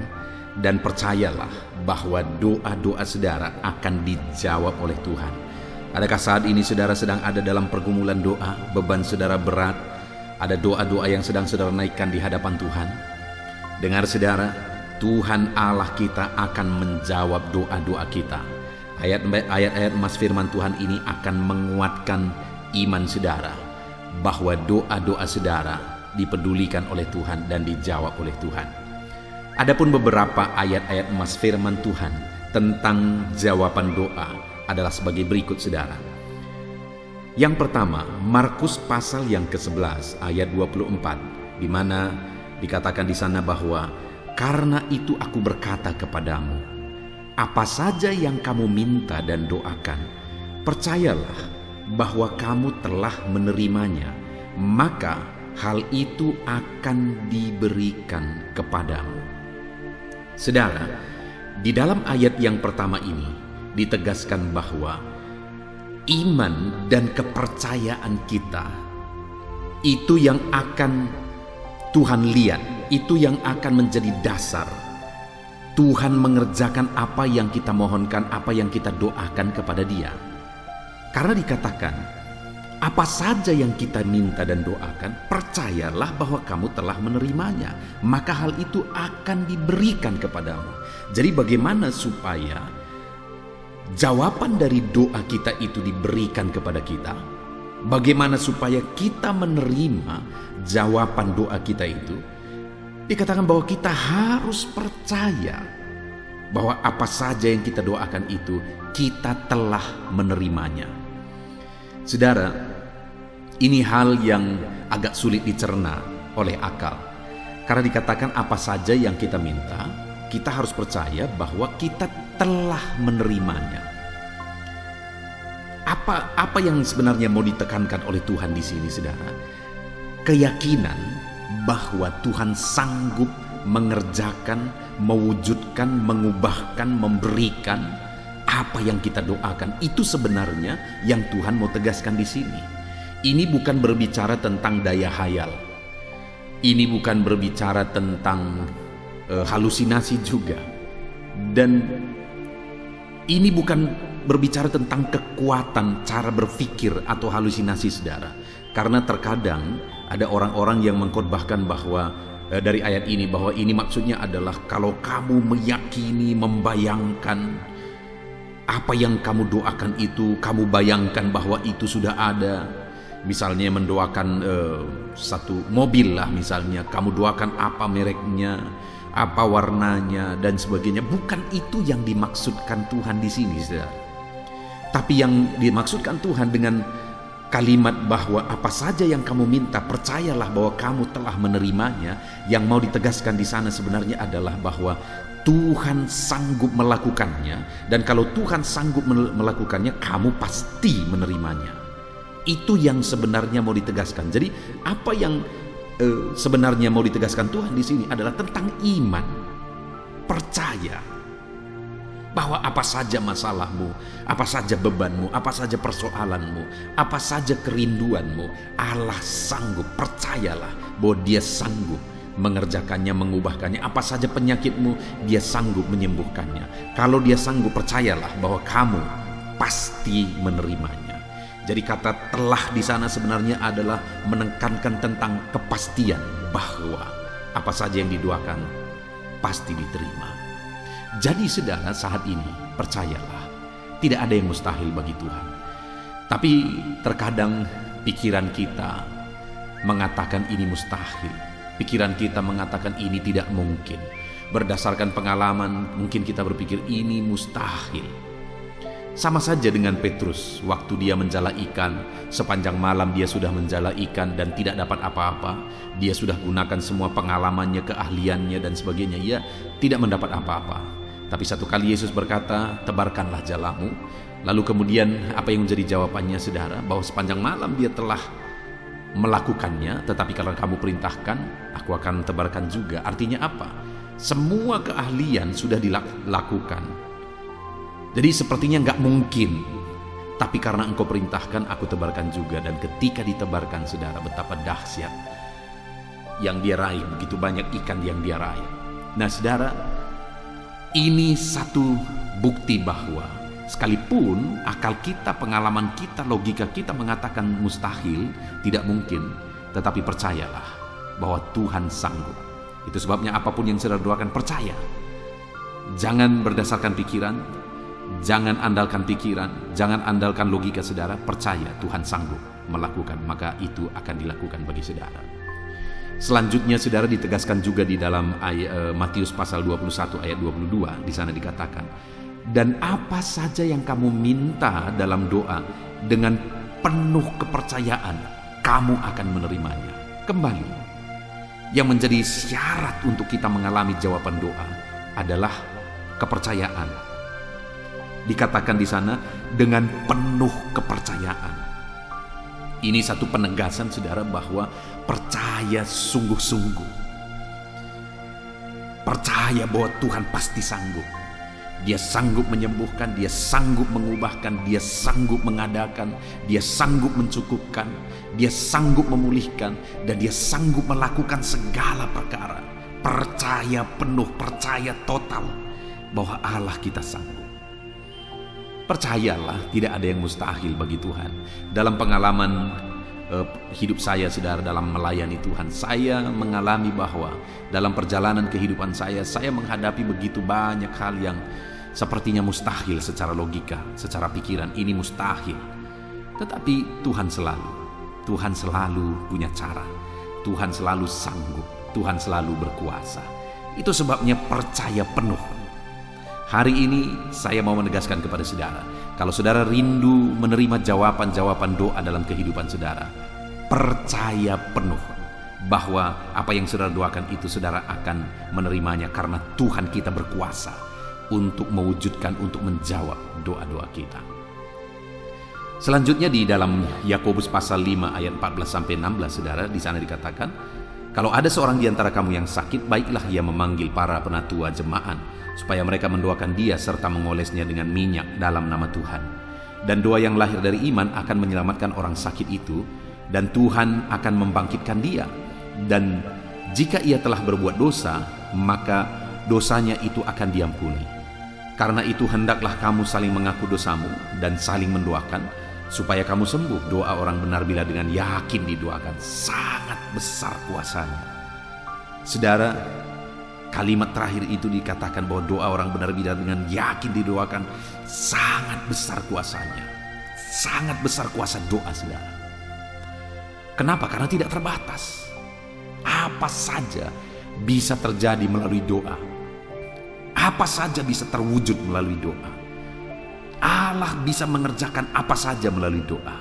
Dan percayalah bahwa doa-doa saudara akan dijawab oleh Tuhan. Adakah saat ini saudara sedang ada dalam pergumulan doa, beban saudara berat, ada doa-doa yang sedang saudara naikkan di hadapan Tuhan? Dengar saudara, Tuhan Allah kita akan menjawab doa-doa kita. Ayat-ayat emas firman Tuhan ini akan menguatkan iman saudara, bahwa doa-doa saudara dipedulikan oleh Tuhan dan dijawab oleh Tuhan. Adapun beberapa ayat-ayat emas firman Tuhan tentang jawaban doa adalah sebagai berikut, saudara. Yang pertama, Markus pasal yang ke-11 ayat 24, di mana dikatakan di sana bahwa karena itu aku berkata kepadamu, apa saja yang kamu minta dan doakan, percayalah bahwa kamu telah menerimanya, maka hal itu akan diberikan kepadamu. Saudara, di dalam ayat yang pertama ini ditegaskan bahwa iman dan kepercayaan kita itu yang akan Tuhan lihat, itu yang akan menjadi dasar Tuhan mengerjakan apa yang kita mohonkan, apa yang kita doakan kepada Dia. Karena dikatakan, apa saja yang kita minta dan doakan, percayalah bahwa kamu telah menerimanya, maka hal itu akan diberikan kepadamu. Jadi bagaimana supaya jawaban dari doa kita itu diberikan kepada kita? Bagaimana supaya kita menerima jawaban doa kita itu? Dikatakan bahwa kita harus percaya bahwa apa saja yang kita doakan itu kita telah menerimanya. Saudara, ini hal yang agak sulit dicerna oleh akal. Karena dikatakan apa saja yang kita minta, kita harus percaya bahwa kita telah menerimanya. Apa yang sebenarnya mau ditekankan oleh Tuhan di sini, saudara? Keyakinan bahwa Tuhan sanggup mengerjakan, mewujudkan, mengubahkan, memberikan apa yang kita doakan. Itu sebenarnya yang Tuhan mau tegaskan di sini. Ini bukan berbicara tentang daya hayal. Ini bukan berbicara tentang halusinasi juga. Dan ini bukan berbicara tentang kekuatan cara berpikir atau halusinasi, saudara. Karena terkadang ada orang-orang yang mengkhotbahkan bahwa dari ayat ini, bahwa ini maksudnya adalah kalau kamu meyakini, membayangkan apa yang kamu doakan itu, kamu bayangkan bahwa itu sudah ada. Misalnya mendoakan satu mobil lah, misalnya kamu doakan apa mereknya, apa warnanya dan sebagainya. Bukan itu yang dimaksudkan Tuhan di sini, saudara. Tapi yang dimaksudkan Tuhan dengan kalimat bahwa apa saja yang kamu minta, percayalah bahwa kamu telah menerimanya. Yang mau ditegaskan di sana sebenarnya adalah bahwa Tuhan sanggup melakukannya, dan kalau Tuhan sanggup melakukannya, kamu pasti menerimanya. Itu yang sebenarnya mau ditegaskan. Jadi apa yang sebenarnya mau ditegaskan Tuhan di sini adalah tentang iman, percaya bahwa apa saja masalahmu, apa saja bebanmu, apa saja persoalanmu, apa saja kerinduanmu, Allah sanggup. Percayalah bahwa Dia sanggup mengerjakannya, mengubahkannya. Apa saja penyakitmu, Dia sanggup menyembuhkannya. Kalau Dia sanggup, percayalah bahwa kamu pasti menerimanya. Jadi kata telah di sana sebenarnya adalah menekankan tentang kepastian bahwa apa saja yang didoakan pasti diterima. Jadi saudara, saat ini percayalah, tidak ada yang mustahil bagi Tuhan. Tapi terkadang pikiran kita mengatakan ini mustahil. Pikiran kita mengatakan ini tidak mungkin. Berdasarkan pengalaman mungkin kita berpikir ini mustahil. Sama saja dengan Petrus, waktu dia menjala ikan, sepanjang malam dia sudah menjala ikan dan tidak dapat apa-apa. Dia sudah gunakan semua pengalamannya, keahliannya dan sebagainya, ia tidak mendapat apa-apa. Tapi satu kali Yesus berkata, tebarkanlah jalamu. Lalu kemudian apa yang menjadi jawabannya saudara? Bahwa sepanjang malam dia telah melakukannya, tetapi kalau kamu perintahkan, aku akan tebarkan juga. Artinya apa? Semua keahlian sudah dilakukan. Jadi sepertinya nggak mungkin, tapi karena engkau perintahkan, aku tebarkan juga. Dan ketika ditebarkan saudara, betapa dahsyat yang dia raih, begitu banyak ikan yang dia raih. Nah saudara, ini satu bukti bahwa sekalipun akal kita, pengalaman kita, logika kita mengatakan mustahil, tidak mungkin, tetapi percayalah bahwa Tuhan sanggup. Itu sebabnya apapun yang saudara doakan, percaya. Jangan berdasarkan pikiran, jangan andalkan pikiran, jangan andalkan logika saudara. Percaya Tuhan sanggup melakukan, maka itu akan dilakukan bagi saudara. Selanjutnya saudara, ditegaskan juga di dalam Matius pasal 21 ayat 22. Di sana dikatakan, dan apa saja yang kamu minta dalam doa, dengan penuh kepercayaan kamu akan menerimanya. Kembali, yang menjadi syarat untuk kita mengalami jawaban doa adalah kepercayaan. Dikatakan di sana dengan penuh kepercayaan. Ini satu penegasan saudara bahwa percaya sungguh-sungguh. Percaya bahwa Tuhan pasti sanggup. Dia sanggup menyembuhkan, Dia sanggup mengubahkan, Dia sanggup mengadakan, Dia sanggup mencukupkan, Dia sanggup memulihkan, dan Dia sanggup melakukan segala perkara. Percaya penuh, percaya total bahwa Allah kita sanggup. Percayalah, tidak ada yang mustahil bagi Tuhan. Dalam pengalaman hidup saya saudara, dalam melayani Tuhan, saya mengalami bahwa dalam perjalanan kehidupan saya menghadapi begitu banyak hal yang sepertinya mustahil secara logika, secara pikiran, ini mustahil. Tetapi Tuhan selalu punya cara. Tuhan selalu sanggup, Tuhan selalu berkuasa. Itu sebabnya percaya penuh. Hari ini saya mau menegaskan kepada saudara, kalau saudara rindu menerima jawaban-jawaban doa dalam kehidupan saudara, percaya penuh bahwa apa yang saudara doakan itu saudara akan menerimanya, karena Tuhan kita berkuasa untuk mewujudkan, untuk menjawab doa-doa kita. Selanjutnya di dalam Yakobus pasal 5 ayat 14-16 saudara, di sana dikatakan, kalau ada seorang di antara kamu yang sakit, baiklah ia memanggil para penatua jemaat supaya mereka mendoakan dia serta mengolesnya dengan minyak dalam nama Tuhan. Dan doa yang lahir dari iman akan menyelamatkan orang sakit itu, dan Tuhan akan membangkitkan dia. Dan jika ia telah berbuat dosa, maka dosanya itu akan diampuni. Karena itu hendaklah kamu saling mengaku dosamu dan saling mendoakan supaya kamu sembuh. Doa orang benar bila dengan yakin didoakan sangat besar kuasanya. Saudara, kalimat terakhir itu dikatakan bahwa doa orang benar bila dengan yakin didoakan sangat besar kuasanya. Sangat besar kuasa doa saudara. Kenapa? Karena tidak terbatas. Apa saja bisa terjadi melalui doa. Apa saja bisa terwujud melalui doa. Allah bisa mengerjakan apa saja melalui doa.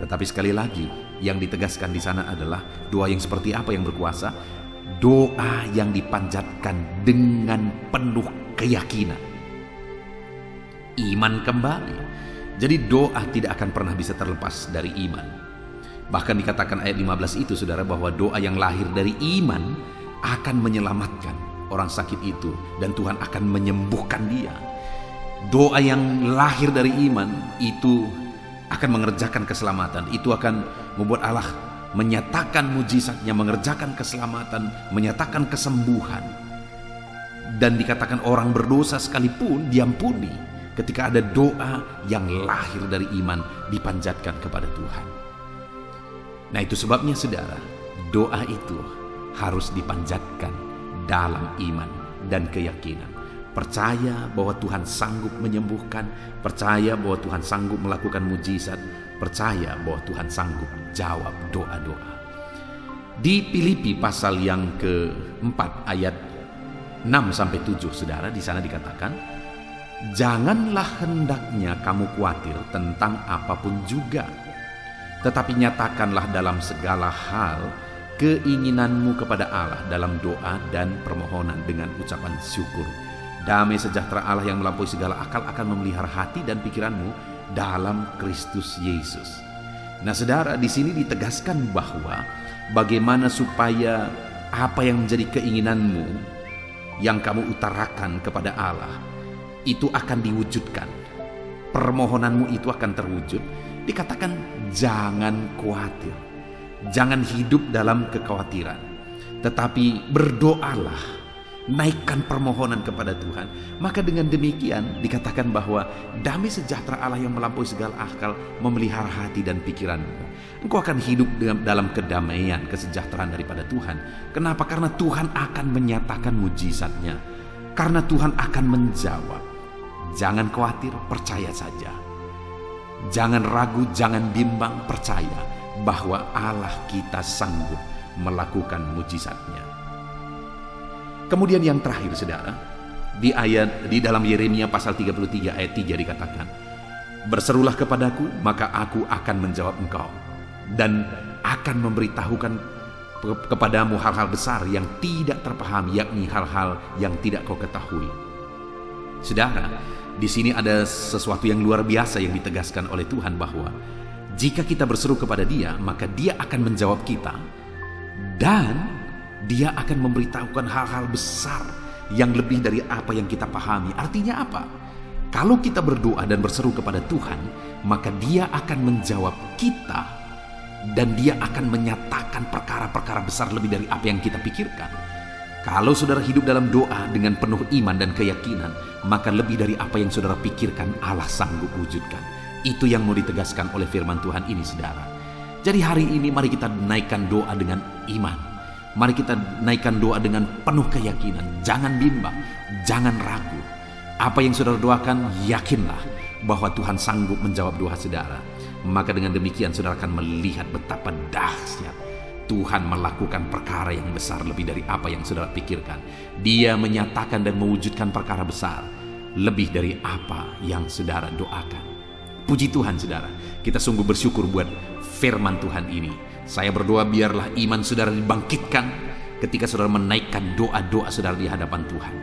Tetapi sekali lagi, yang ditegaskan di sana adalah doa yang seperti apa yang berkuasa? Doa yang dipanjatkan dengan penuh keyakinan. Iman kembali. Jadi doa tidak akan pernah bisa terlepas dari iman. Bahkan dikatakan ayat 15 itu, saudara, bahwa doa yang lahir dari iman akan menyelamatkan orang sakit itu, dan Tuhan akan menyembuhkan dia. Doa yang lahir dari iman itu akan mengerjakan keselamatan. Itu akan membuat Allah menyatakan mujizatnya, mengerjakan keselamatan, menyatakan kesembuhan. Dan dikatakan orang berdosa sekalipun diampuni ketika ada doa yang lahir dari iman dipanjatkan kepada Tuhan. Nah, itu sebabnya, saudara, doa itu harus dipanjatkan dalam iman dan keyakinan. Percaya bahwa Tuhan sanggup menyembuhkan, percaya bahwa Tuhan sanggup melakukan mujizat, percaya bahwa Tuhan sanggup jawab doa-doa. Di Filipi pasal yang keempat ayat 6-7, saudara, di sana dikatakan, janganlah hendaknya kamu khawatir tentang apapun juga, tetapi nyatakanlah dalam segala hal keinginanmu kepada Allah dalam doa dan permohonan dengan ucapan syukur. Damai sejahtera Allah yang melampaui segala akal akan memelihara hati dan pikiranmu dalam Kristus Yesus. Nah, saudara, di sini ditegaskan bahwa bagaimana supaya apa yang menjadi keinginanmu yang kamu utarakan kepada Allah itu akan diwujudkan. Permohonanmu itu akan terwujud. Dikatakan jangan khawatir. Jangan hidup dalam kekhawatiran, tetapi berdoalah, naikkan permohonan kepada Tuhan. Maka dengan demikian dikatakan bahwa damai sejahtera Allah yang melampaui segala akal memelihara hati dan pikiranmu. Engkau akan hidup dalam kedamaian, kesejahteraan daripada Tuhan. Kenapa? Karena Tuhan akan menyatakan mujizatnya, karena Tuhan akan menjawab. Jangan khawatir, percaya saja. Jangan ragu, jangan bimbang, percaya bahwa Allah kita sanggup melakukan mujizatnya. Kemudian yang terakhir, saudara, di dalam Yeremia pasal 33 ayat 3 dikatakan, berserulah kepadaku, maka aku akan menjawab engkau dan akan memberitahukan kepadamu hal-hal besar yang tidak terpahami, yakni hal-hal yang tidak kau ketahui. Saudara, di sini ada sesuatu yang luar biasa yang ditegaskan oleh Tuhan, bahwa jika kita berseru kepada Dia, maka Dia akan menjawab kita, dan Dia akan memberitahukan hal-hal besar yang lebih dari apa yang kita pahami. Artinya apa? Kalau kita berdoa dan berseru kepada Tuhan, maka Dia akan menjawab kita, dan Dia akan menyatakan perkara-perkara besar lebih dari apa yang kita pikirkan. Kalau saudara hidup dalam doa dengan penuh iman dan keyakinan, maka lebih dari apa yang saudara pikirkan Allah sanggup wujudkan. Itu yang mau ditegaskan oleh firman Tuhan ini, saudara. Jadi hari ini mari kita naikkan doa dengan iman. Mari kita naikkan doa dengan penuh keyakinan. Jangan bimbang, jangan ragu. Apa yang saudara doakan, yakinlah bahwa Tuhan sanggup menjawab doa saudara. Maka dengan demikian saudara akan melihat betapa dahsyat Tuhan melakukan perkara yang besar lebih dari apa yang saudara pikirkan. Dia menyatakan dan mewujudkan perkara besar lebih dari apa yang saudara doakan. Puji Tuhan, saudara. Kita sungguh bersyukur buat firman Tuhan ini. Saya berdoa biarlah iman saudara dibangkitkan ketika saudara menaikkan doa-doa saudara di hadapan Tuhan.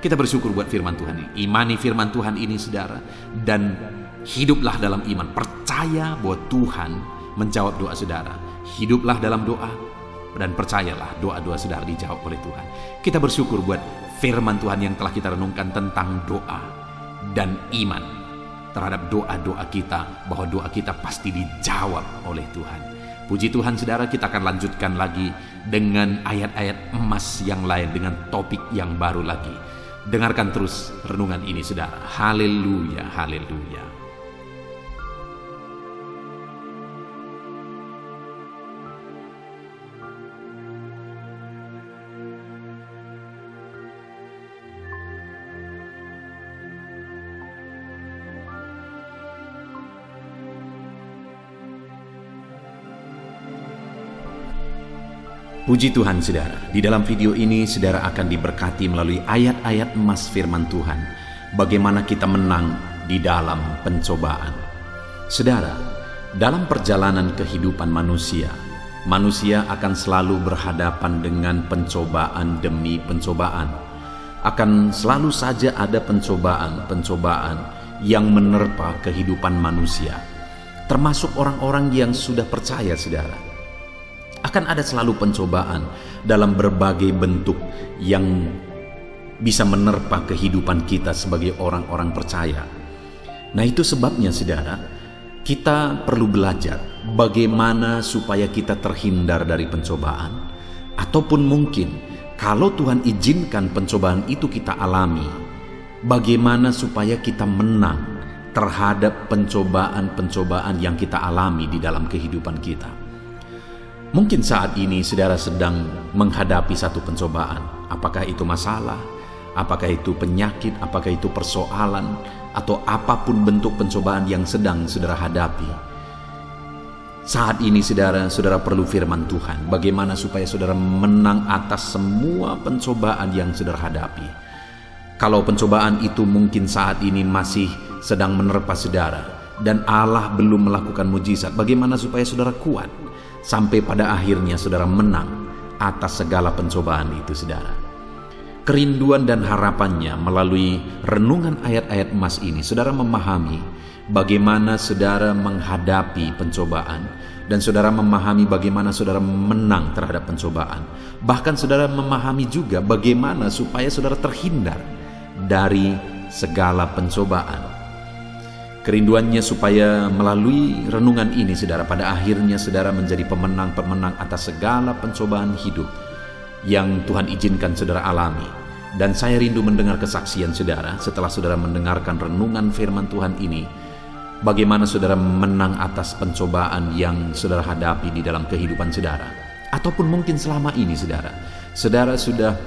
Kita bersyukur buat firman Tuhan ini. Imani firman Tuhan ini, saudara, dan hiduplah dalam iman. Percaya bahwa Tuhan menjawab doa saudara. Hiduplah dalam doa dan percayalah doa-doa saudara dijawab oleh Tuhan. Kita bersyukur buat firman Tuhan yang telah kita renungkan tentang doa dan iman terhadap doa-doa kita, bahwa doa kita pasti dijawab oleh Tuhan. Puji Tuhan, saudara, kita akan lanjutkan lagi dengan ayat-ayat emas yang lain, dengan topik yang baru lagi. Dengarkan terus renungan ini, saudara. Haleluya, haleluya. Puji Tuhan, saudara. Di dalam video ini saudara akan diberkati melalui ayat-ayat emas firman Tuhan, bagaimana kita menang di dalam pencobaan. Saudara, Dalam perjalanan kehidupan manusia, manusia akan selalu berhadapan dengan pencobaan demi pencobaan. Akan selalu saja ada pencobaan-pencobaan yang menerpa kehidupan manusia, termasuk orang-orang yang sudah percaya, saudara. Akan ada selalu pencobaan dalam berbagai bentuk yang bisa menerpa kehidupan kita sebagai orang-orang percaya. Nah, itu sebabnya, saudara, kita perlu belajar bagaimana supaya kita terhindar dari pencobaan, ataupun mungkin kalau Tuhan izinkan pencobaan itu kita alami, bagaimana supaya kita menang terhadap pencobaan-pencobaan yang kita alami di dalam kehidupan kita. Mungkin saat ini saudara sedang menghadapi satu pencobaan, apakah itu masalah, apakah itu penyakit, apakah itu persoalan, atau apapun bentuk pencobaan yang sedang saudara hadapi. Saat ini saudara perlu firman Tuhan, bagaimana supaya saudara menang atas semua pencobaan yang saudara hadapi. Kalau pencobaan itu mungkin saat ini masih sedang menerpa saudara, dan Allah belum melakukan mujizat, bagaimana supaya saudara kuat sampai pada akhirnya saudara menang atas segala pencobaan itu, saudara. Kerinduan dan harapannya melalui renungan ayat-ayat emas ini, saudara memahami bagaimana saudara menghadapi pencobaan, dan saudara memahami bagaimana saudara menang terhadap pencobaan. Bahkan saudara memahami juga bagaimana supaya saudara terhindar dari segala pencobaan. Kerinduannya supaya melalui renungan ini, saudara, pada akhirnya saudara menjadi pemenang-pemenang atas segala pencobaan hidup yang Tuhan izinkan saudara alami. Dan saya rindu mendengar kesaksian saudara setelah saudara mendengarkan renungan firman Tuhan ini, bagaimana saudara menang atas pencobaan yang saudara hadapi di dalam kehidupan saudara. Ataupun mungkin selama ini saudara sudah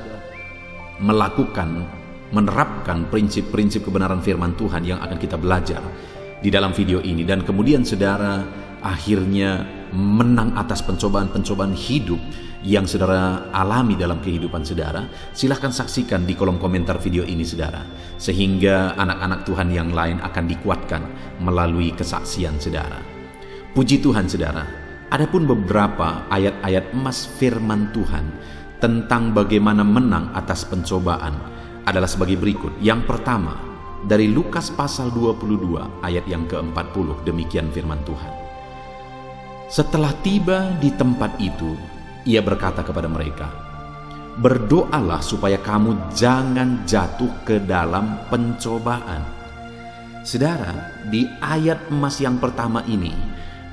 menerapkan prinsip-prinsip kebenaran firman Tuhan yang akan kita belajar di dalam video ini, dan kemudian saudara akhirnya menang atas pencobaan-pencobaan hidup yang saudara alami dalam kehidupan saudara. Silahkan saksikan di kolom komentar video ini, saudara, sehingga anak-anak Tuhan yang lain akan dikuatkan melalui kesaksian saudara. Puji Tuhan, saudara. Adapun beberapa ayat-ayat emas firman Tuhan tentang bagaimana menang atas pencobaan adalah sebagai berikut. Yang pertama, dari Lukas pasal 22 ayat yang ke-40, demikian firman Tuhan. Setelah tiba di tempat itu, ia berkata kepada mereka, "Berdoalah supaya kamu jangan jatuh ke dalam pencobaan." Saudara, di ayat emas yang pertama ini,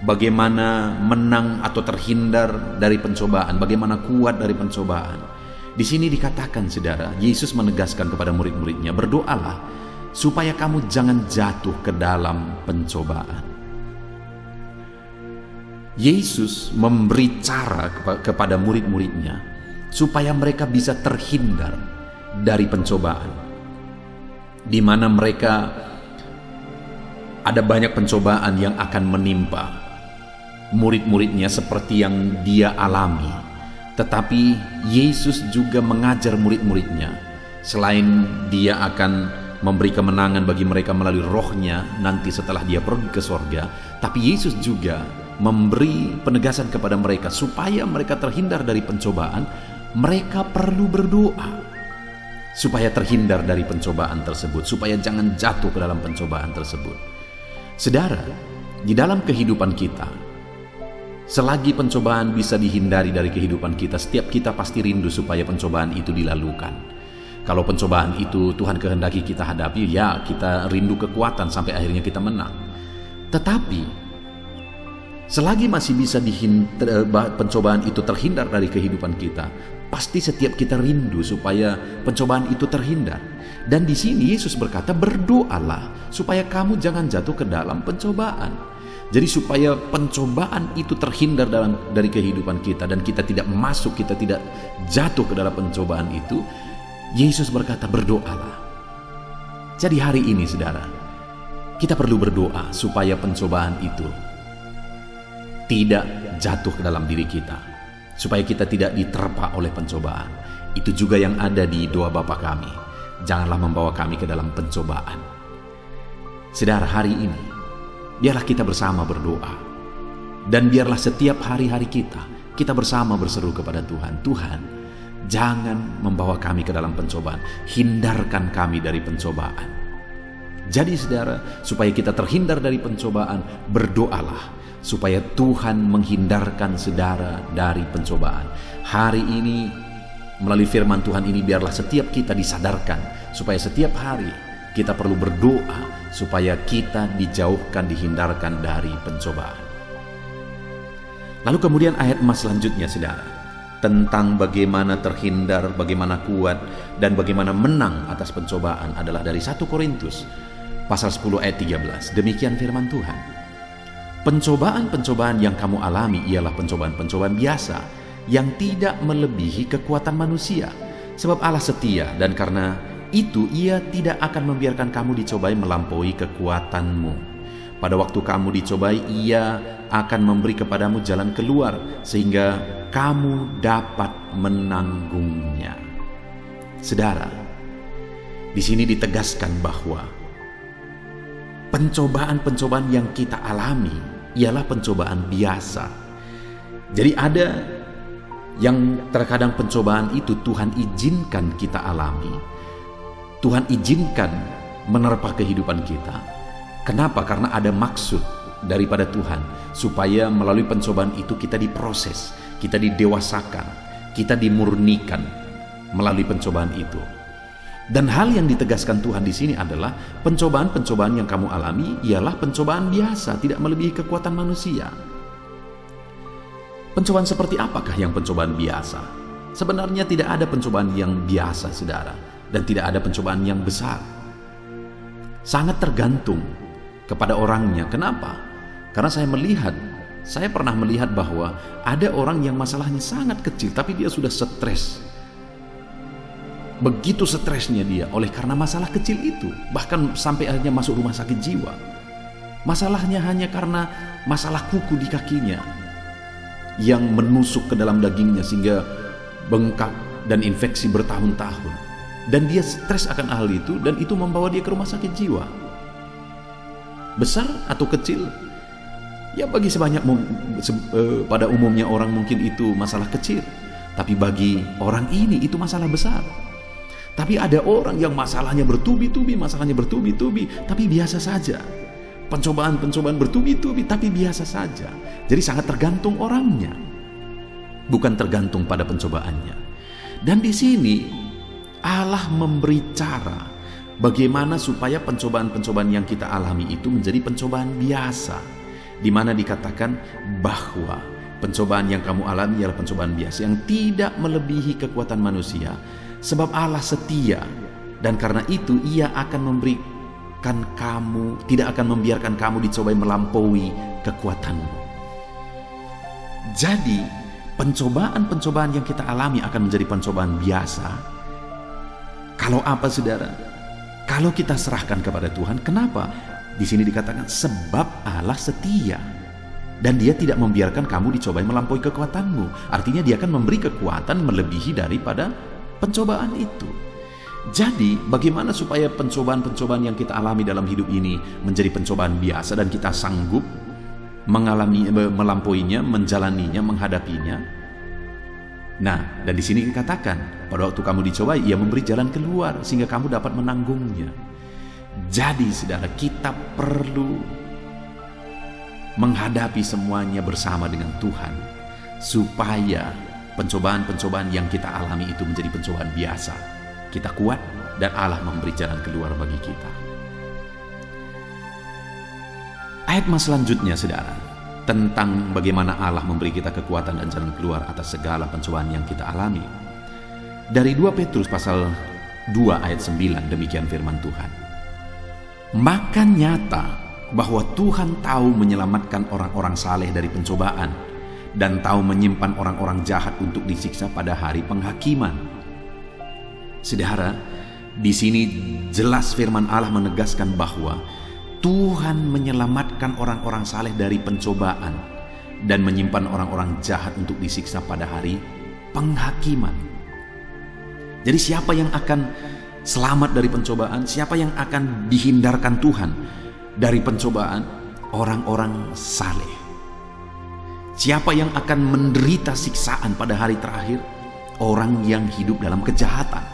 bagaimana menang atau terhindar dari pencobaan, bagaimana kuat dari pencobaan. Di sini dikatakan, saudara, Yesus menegaskan kepada murid-muridnya, "Berdoalah supaya kamu jangan jatuh ke dalam pencobaan." Yesus memberi cara kepada murid-muridnya supaya mereka bisa terhindar dari pencobaan, di mana mereka ada banyak pencobaan yang akan menimpa murid-muridnya seperti yang dia alami. Tetapi Yesus juga mengajar murid-muridnya, selain dia akan memberi kemenangan bagi mereka melalui rohnya nanti setelah dia pergi ke sorga, tapi Yesus juga memberi penegasan kepada mereka supaya mereka terhindar dari pencobaan. Mereka perlu berdoa supaya terhindar dari pencobaan tersebut, supaya jangan jatuh ke dalam pencobaan tersebut. Saudara, di dalam kehidupan kita, selagi pencobaan bisa dihindari dari kehidupan kita, setiap kita pasti rindu supaya pencobaan itu dilalukan. Kalau pencobaan itu Tuhan kehendaki kita hadapi, ya kita rindu kekuatan sampai akhirnya kita menang. Tetapi selagi masih bisa pencobaan itu terhindar dari kehidupan kita, pasti setiap kita rindu supaya pencobaan itu terhindar. Dan di sini Yesus berkata, "Berdoalah supaya kamu jangan jatuh ke dalam pencobaan." Jadi supaya pencobaan itu terhindar dari kehidupan kita dan kita tidak masuk, kita tidak jatuh ke dalam pencobaan itu, Yesus berkata, "Berdoalah." Jadi hari ini, saudara, kita perlu berdoa supaya pencobaan itu tidak jatuh ke dalam diri kita, supaya kita tidak diterpa oleh pencobaan. Itu juga yang ada di doa Bapa kami, "Janganlah membawa kami ke dalam pencobaan." Saudara, hari ini biarlah kita bersama berdoa Dan biarlah setiap hari-hari kita bersama berseru kepada Tuhan, Tuhan, jangan membawa kami ke dalam pencobaan, hindarkan kami dari pencobaan. Jadi saudara, supaya kita terhindar dari pencobaan, berdoalah supaya Tuhan menghindarkan saudara dari pencobaan. Hari ini, melalui firman Tuhan ini, biarlah setiap kita disadarkan supaya setiap hari kita perlu berdoa supaya kita dijauhkan, dihindarkan dari pencobaan. Lalu kemudian ayat emas selanjutnya saudara, tentang bagaimana terhindar, bagaimana kuat, dan bagaimana menang atas pencobaan adalah dari 1 Korintus pasal 10 ayat 13. Demikian firman Tuhan. Pencobaan-pencobaan yang kamu alami ialah pencobaan-pencobaan biasa yang tidak melebihi kekuatan manusia. Sebab Allah setia, dan karena itu Ia tidak akan membiarkan kamu dicobai melampaui kekuatanmu. Pada waktu kamu dicobai, Ia akan memberi kepadamu jalan keluar sehingga kamu dapat menanggungnya. Saudara, di sini ditegaskan bahwa pencobaan-pencobaan yang kita alami ialah pencobaan biasa. Jadi ada yang terkadang pencobaan itu Tuhan izinkan kita alami. Tuhan izinkan menerpa kehidupan kita. Kenapa? Karena ada maksud daripada Tuhan, supaya melalui pencobaan itu kita diproses, kita didewasakan, kita dimurnikan melalui pencobaan itu. Dan hal yang ditegaskan Tuhan di sini adalah pencobaan-pencobaan yang kamu alami ialah pencobaan biasa, tidak melebihi kekuatan manusia. Pencobaan seperti apakah yang pencobaan biasa? Sebenarnya tidak ada pencobaan yang biasa, saudara, dan tidak ada pencobaan yang besar. Sangat tergantung kepada orangnya. Kenapa? Karena saya pernah melihat bahwa ada orang yang masalahnya sangat kecil, tapi dia sudah stres. Begitu stresnya dia oleh karena masalah kecil itu, bahkan sampai akhirnya masuk rumah sakit jiwa. Masalahnya hanya karena masalah kuku di kakinya yang menusuk ke dalam dagingnya sehingga bengkak dan infeksi bertahun-tahun. Dan dia stres akan hal itu, dan itu membawa dia ke rumah sakit jiwa. Besar atau kecil, ya bagi pada umumnya orang mungkin itu masalah kecil, tapi bagi orang ini itu masalah besar. Tapi ada orang yang masalahnya bertubi-tubi, tapi biasa saja. Pencobaan-pencobaan bertubi-tubi, tapi biasa saja. Jadi sangat tergantung orangnya, bukan tergantung pada pencobaannya. Dan di sini Allah memberi cara bagaimana supaya pencobaan-pencobaan yang kita alami itu menjadi pencobaan biasa, di mana dikatakan bahwa pencobaan yang kamu alami ialah pencobaan biasa yang tidak melebihi kekuatan manusia, sebab Allah setia, dan karena itu Ia akan memberikan kamu, tidak akan membiarkan kamu dicobai melampaui kekuatanmu. Jadi pencobaan-pencobaan yang kita alami akan menjadi pencobaan biasa. Kalau apa, saudara? Kalau kita serahkan kepada Tuhan. Kenapa? Di sini dikatakan sebab Allah setia, dan Dia tidak membiarkan kamu dicobai melampaui kekuatanmu. Artinya Dia akan memberi kekuatan melebihi daripada pencobaan itu. Jadi bagaimana supaya pencobaan-pencobaan yang kita alami dalam hidup ini menjadi pencobaan biasa dan kita sanggup melampauinya, menjalaninya, menghadapinya? Nah, dan di sini dikatakan pada waktu kamu dicobai, Ia memberi jalan keluar sehingga kamu dapat menanggungnya. Jadi saudara, kita perlu menghadapi semuanya bersama dengan Tuhan, supaya pencobaan-pencobaan yang kita alami itu menjadi pencobaan biasa. Kita kuat dan Allah memberi jalan keluar bagi kita. Ayat selanjutnya, saudara, tentang bagaimana Allah memberi kita kekuatan dan jalan keluar atas segala pencobaan yang kita alami. Dari 2 Petrus pasal 2 ayat 9, demikian firman Tuhan. Maka nyata bahwa Tuhan tahu menyelamatkan orang-orang saleh dari pencobaan, dan tahu menyimpan orang-orang jahat untuk disiksa pada hari penghakiman. Saudara, di sini jelas firman Allah menegaskan bahwa Tuhan menyelamatkan orang-orang saleh dari pencobaan dan menyimpan orang-orang jahat untuk disiksa pada hari penghakiman. Jadi siapa yang akan selamat dari pencobaan? Siapa yang akan dihindarkan Tuhan dari pencobaan? Orang-orang saleh. Siapa yang akan menderita siksaan pada hari terakhir? Orang yang hidup dalam kejahatan.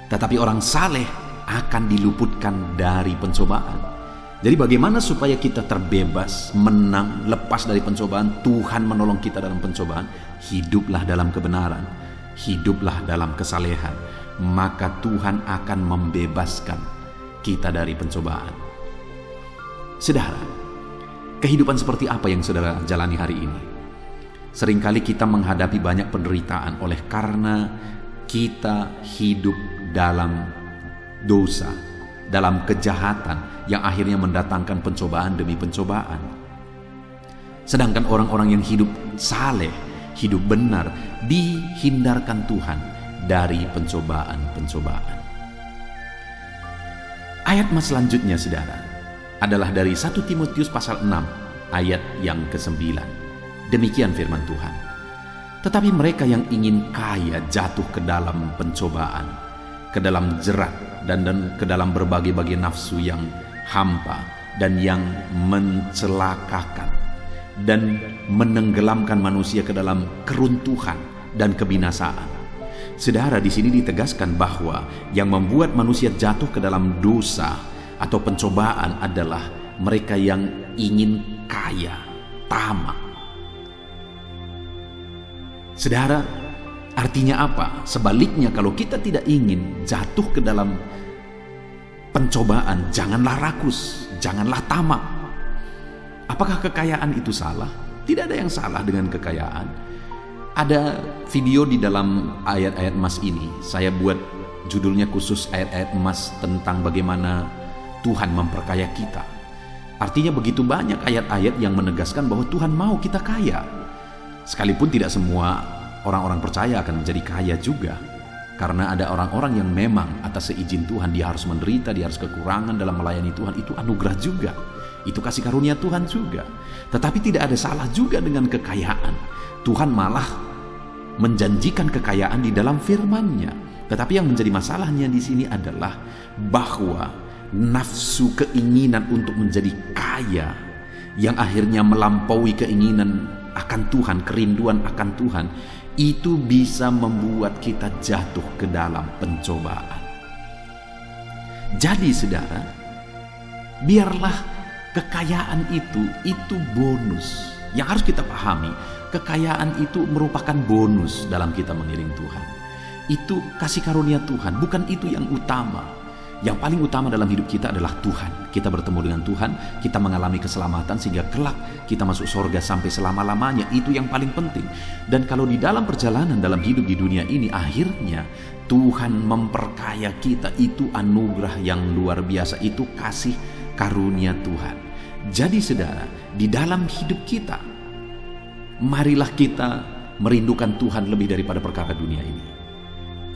Tetapi orang saleh akan diluputkan dari pencobaan. Jadi bagaimana supaya kita terbebas, menang, lepas dari pencobaan? Tuhan menolong kita dalam pencobaan. Hiduplah dalam kebenaran, hiduplah dalam kesalehan, maka Tuhan akan membebaskan kita dari pencobaan. Saudara, kehidupan seperti apa yang saudara jalani hari ini? Seringkali kita menghadapi banyak penderitaan oleh karena kita hidup dalam dosa, dalam kejahatan yang akhirnya mendatangkan pencobaan demi pencobaan. Sedangkan orang-orang yang hidup saleh, hidup benar, dihindarkan Tuhan dari pencobaan-pencobaan. Ayat mas selanjutnya, saudara, adalah dari 1 Timotius pasal 6 ayat yang ke-9. Demikian firman Tuhan. Tetapi mereka yang ingin kaya jatuh ke dalam pencobaan, ke dalam jerat dan ke dalam berbagai-bagai nafsu yang hampa dan yang mencelakakan dan menenggelamkan manusia ke dalam keruntuhan dan kebinasaan. Saudara, di sini ditegaskan bahwa yang membuat manusia jatuh ke dalam dosa atau pencobaan adalah mereka yang ingin kaya, tamak. Saudara, artinya apa? Sebaliknya, kalau kita tidak ingin jatuh ke dalam pencobaan, janganlah rakus, janganlah tamak. Apakah kekayaan itu salah? Tidak ada yang salah dengan kekayaan. Ada video di dalam ayat-ayat emas ini. Saya buat judulnya khusus ayat-ayat emas tentang bagaimana Tuhan memperkaya kita. Artinya begitu banyak ayat-ayat yang menegaskan bahwa Tuhan mau kita kaya. Sekalipun tidak semua orang-orang percaya akan menjadi kaya juga. Karena ada orang-orang yang memang atas seizin Tuhan dia harus menderita, dia harus kekurangan dalam melayani Tuhan. Itu anugerah juga, itu kasih karunia Tuhan juga. Tetapi tidak ada salah juga dengan kekayaan. Tuhan malah menjanjikan kekayaan di dalam firman-Nya. Tetapi yang menjadi masalahnya di sini adalah bahwa nafsu keinginan untuk menjadi kaya yang akhirnya melampaui keinginan akan Tuhan, kerinduan akan Tuhan, itu bisa membuat kita jatuh ke dalam pencobaan. Jadi saudara, biarlah kekayaan itu bonus. Yang harus kita pahami, kekayaan itu merupakan bonus dalam kita mengiring Tuhan. Itu kasih karunia Tuhan, bukan itu yang utama. Yang paling utama dalam hidup kita adalah Tuhan. Kita bertemu dengan Tuhan, kita mengalami keselamatan sehingga kelak kita masuk surga sampai selama-lamanya. Itu yang paling penting. Dan kalau di dalam perjalanan dalam hidup di dunia ini akhirnya Tuhan memperkaya kita, itu anugerah yang luar biasa. Itu kasih karunia Tuhan. Jadi saudara, di dalam hidup kita, marilah kita merindukan Tuhan lebih daripada perkara dunia ini.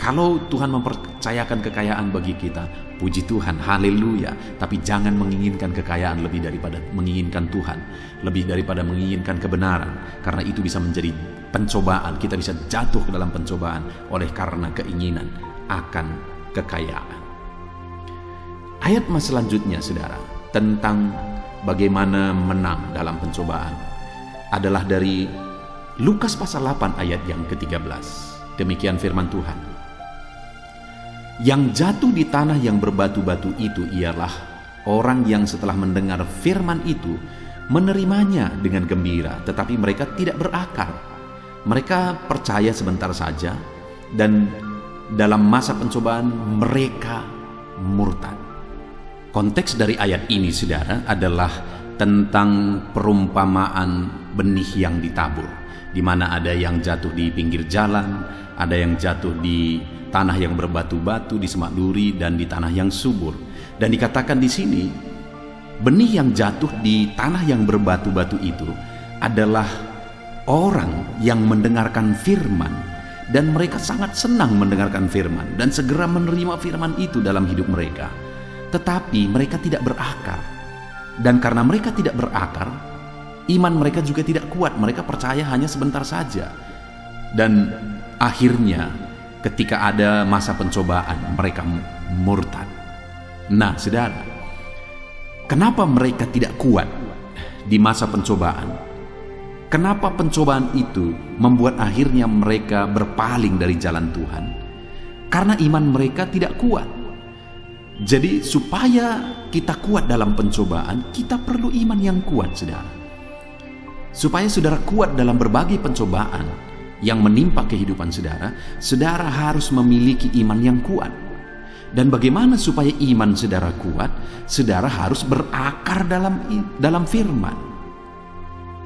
Kalau Tuhan mempercayakan kekayaan bagi kita, puji Tuhan, haleluya. Tapi jangan menginginkan kekayaan lebih daripada menginginkan Tuhan, lebih daripada menginginkan kebenaran. Karena itu bisa menjadi pencobaan. Kita bisa jatuh ke dalam pencobaan oleh karena keinginan akan kekayaan. Ayat mas selanjutnya, saudara, tentang bagaimana menang dalam pencobaan adalah dari Lukas pasal 8 ayat yang ke-13. Demikian firman Tuhan. Yang jatuh di tanah yang berbatu-batu itu ialah orang yang setelah mendengar firman itu menerimanya dengan gembira, tetapi mereka tidak berakar. Mereka percaya sebentar saja dan dalam masa pencobaan mereka murtad. Konteks dari ayat ini, saudara, adalah tentang perumpamaan benih yang ditabur, di mana ada yang jatuh di pinggir jalan, ada yang jatuh di tanah yang berbatu-batu, di semak duri, dan di tanah yang subur. Dan dikatakan di sini, benih yang jatuh di tanah yang berbatu-batu itu adalah orang yang mendengarkan firman, dan mereka sangat senang mendengarkan firman dan segera menerima firman itu dalam hidup mereka. Tetapi mereka tidak berakar. Dan karena mereka tidak berakar, iman mereka juga tidak kuat. Mereka percaya hanya sebentar saja. Dan akhirnya ketika ada masa pencobaan, mereka murtad. Nah, saudara, kenapa mereka tidak kuat di masa pencobaan? Kenapa pencobaan itu membuat akhirnya mereka berpaling dari jalan Tuhan? Karena iman mereka tidak kuat. Jadi supaya kita kuat dalam pencobaan, kita perlu iman yang kuat, saudara. Supaya saudara kuat dalam berbagai pencobaan yang menimpa kehidupan saudara, saudara harus memiliki iman yang kuat. Dan bagaimana supaya iman saudara kuat? Saudara harus berakar dalam firman.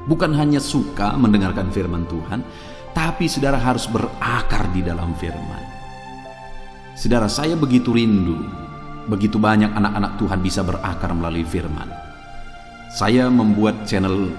Bukan hanya suka mendengarkan firman Tuhan, tapi saudara harus berakar di dalam firman. Saudara, saya begitu rindu, begitu banyak anak-anak Tuhan bisa berakar melalui firman. Saya membuat channel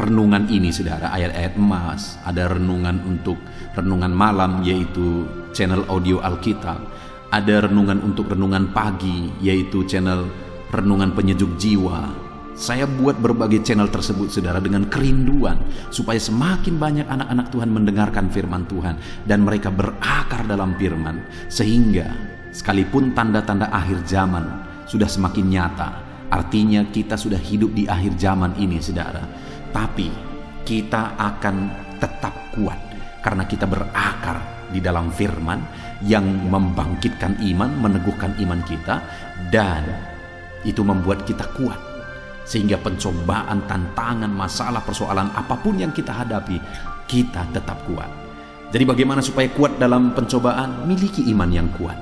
renungan ini, saudara, ayat-ayat emas. Ada renungan untuk renungan malam, yaitu channel audio Alkitab. Ada renungan untuk renungan pagi, yaitu channel renungan penyejuk jiwa. Saya buat berbagai channel tersebut, saudara, dengan kerinduan supaya semakin banyak anak-anak Tuhan mendengarkan firman Tuhan dan mereka berakar dalam firman, sehingga sekalipun tanda-tanda akhir zaman sudah semakin nyata, artinya kita sudah hidup di akhir zaman ini, saudara, tapi kita akan tetap kuat karena kita berakar di dalam firman yang membangkitkan iman, meneguhkan iman kita, dan itu membuat kita kuat. Sehingga pencobaan, tantangan, masalah, persoalan apapun yang kita hadapi, kita tetap kuat. Jadi bagaimana supaya kuat dalam pencobaan? Miliki iman yang kuat.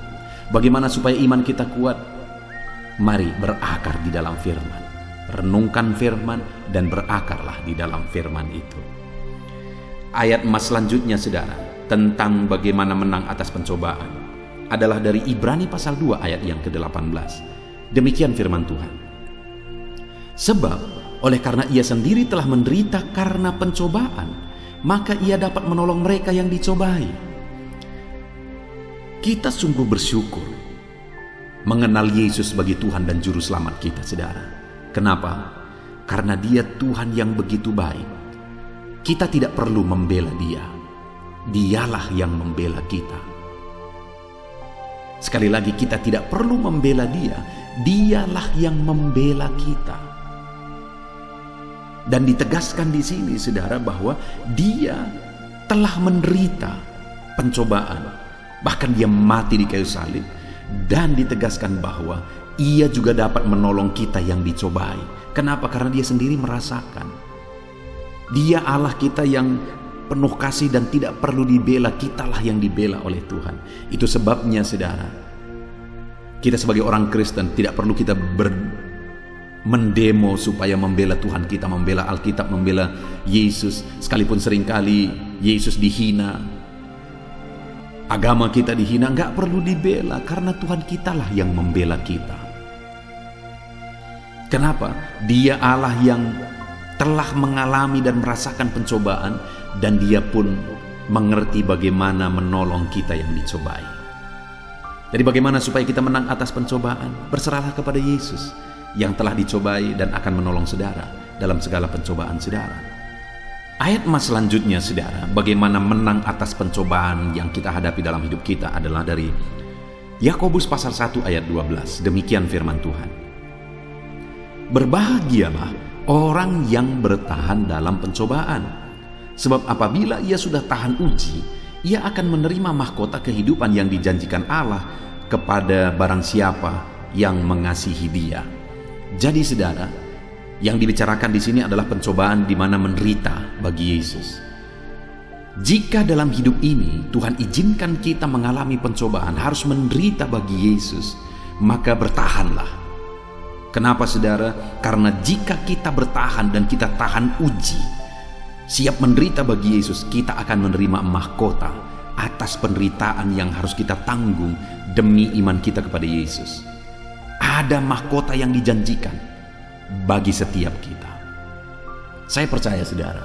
Bagaimana supaya iman kita kuat? Mari berakar di dalam firman. Renungkan firman dan berakarlah di dalam firman itu. Ayat emas selanjutnya, saudara, tentang bagaimana menang atas pencobaan adalah dari Ibrani pasal 2 ayat yang ke-18. Demikian firman Tuhan. Sebab oleh karena ia sendiri telah menderita karena pencobaan, maka ia dapat menolong mereka yang dicobai. Kita sungguh bersyukur mengenal Yesus sebagai Tuhan dan Juru Selamat kita, saudara. Kenapa? Karena Dia Tuhan yang begitu baik. Kita tidak perlu membela Dia. Dialah yang membela kita. Sekali lagi, kita tidak perlu membela Dia. Dialah yang membela kita. Dan ditegaskan di sini, saudara, bahwa Dia telah menderita pencobaan, bahkan Dia mati di kayu salib, dan ditegaskan bahwa Ia juga dapat menolong kita yang dicobai. Kenapa? Karena Dia sendiri merasakan. Dia Allah kita yang penuh kasih dan tidak perlu dibela, kitalah yang dibela oleh Tuhan. Itu sebabnya, saudara, kita sebagai orang Kristen tidak perlu kita mendemo supaya membela Tuhan kita, membela Alkitab, membela Yesus. Sekalipun seringkali Yesus dihina, agama kita dihina, nggak perlu dibela karena Tuhan kitalah yang membela kita. Kenapa? Dia Allah yang telah mengalami dan merasakan pencobaan, dan Dia pun mengerti bagaimana menolong kita yang dicobai. Jadi bagaimana supaya kita menang atas pencobaan? Berserahlah kepada Yesus yang telah dicobai dan akan menolong saudara dalam segala pencobaan saudara. Ayat emas selanjutnya, saudara, bagaimana menang atas pencobaan yang kita hadapi dalam hidup kita adalah dari Yakobus pasal 1 ayat 12. Demikian firman Tuhan. Berbahagialah orang yang bertahan dalam pencobaan, sebab apabila ia sudah tahan uji, ia akan menerima mahkota kehidupan yang dijanjikan Allah kepada barang siapa yang mengasihi Dia. Jadi, saudara, yang dibicarakan di sini adalah pencobaan di mana menderita bagi Yesus. Jika dalam hidup ini Tuhan izinkan kita mengalami pencobaan, harus menderita bagi Yesus, maka bertahanlah. Kenapa, saudara? Karena jika kita bertahan dan kita tahan uji, siap menderita bagi Yesus, kita akan menerima mahkota atas penderitaan yang harus kita tanggung demi iman kita kepada Yesus. Ada mahkota yang dijanjikan bagi setiap kita. Saya percaya, saudara,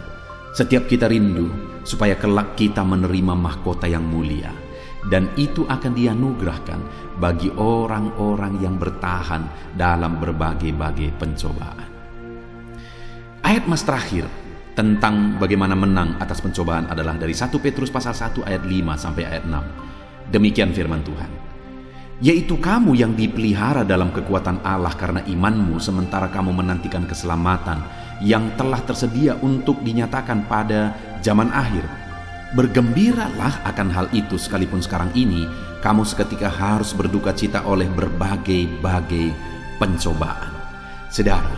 setiap kita rindu supaya kelak kita menerima mahkota yang mulia, dan itu akan dianugerahkan bagi orang-orang yang bertahan dalam berbagai-bagai pencobaan. Ayat mas terakhir tentang bagaimana menang atas pencobaan adalah dari 1 Petrus pasal 1 ayat 5 sampai ayat 6. Demikian firman Tuhan. yaitu kamu yang dipelihara dalam kekuatan Allah karena imanmu, sementara kamu menantikan keselamatan yang telah tersedia untuk dinyatakan pada zaman akhir. Bergembiralah akan hal itu, sekalipun sekarang ini kamu seketika harus berduka cita oleh berbagai-bagai pencobaan. Saudara,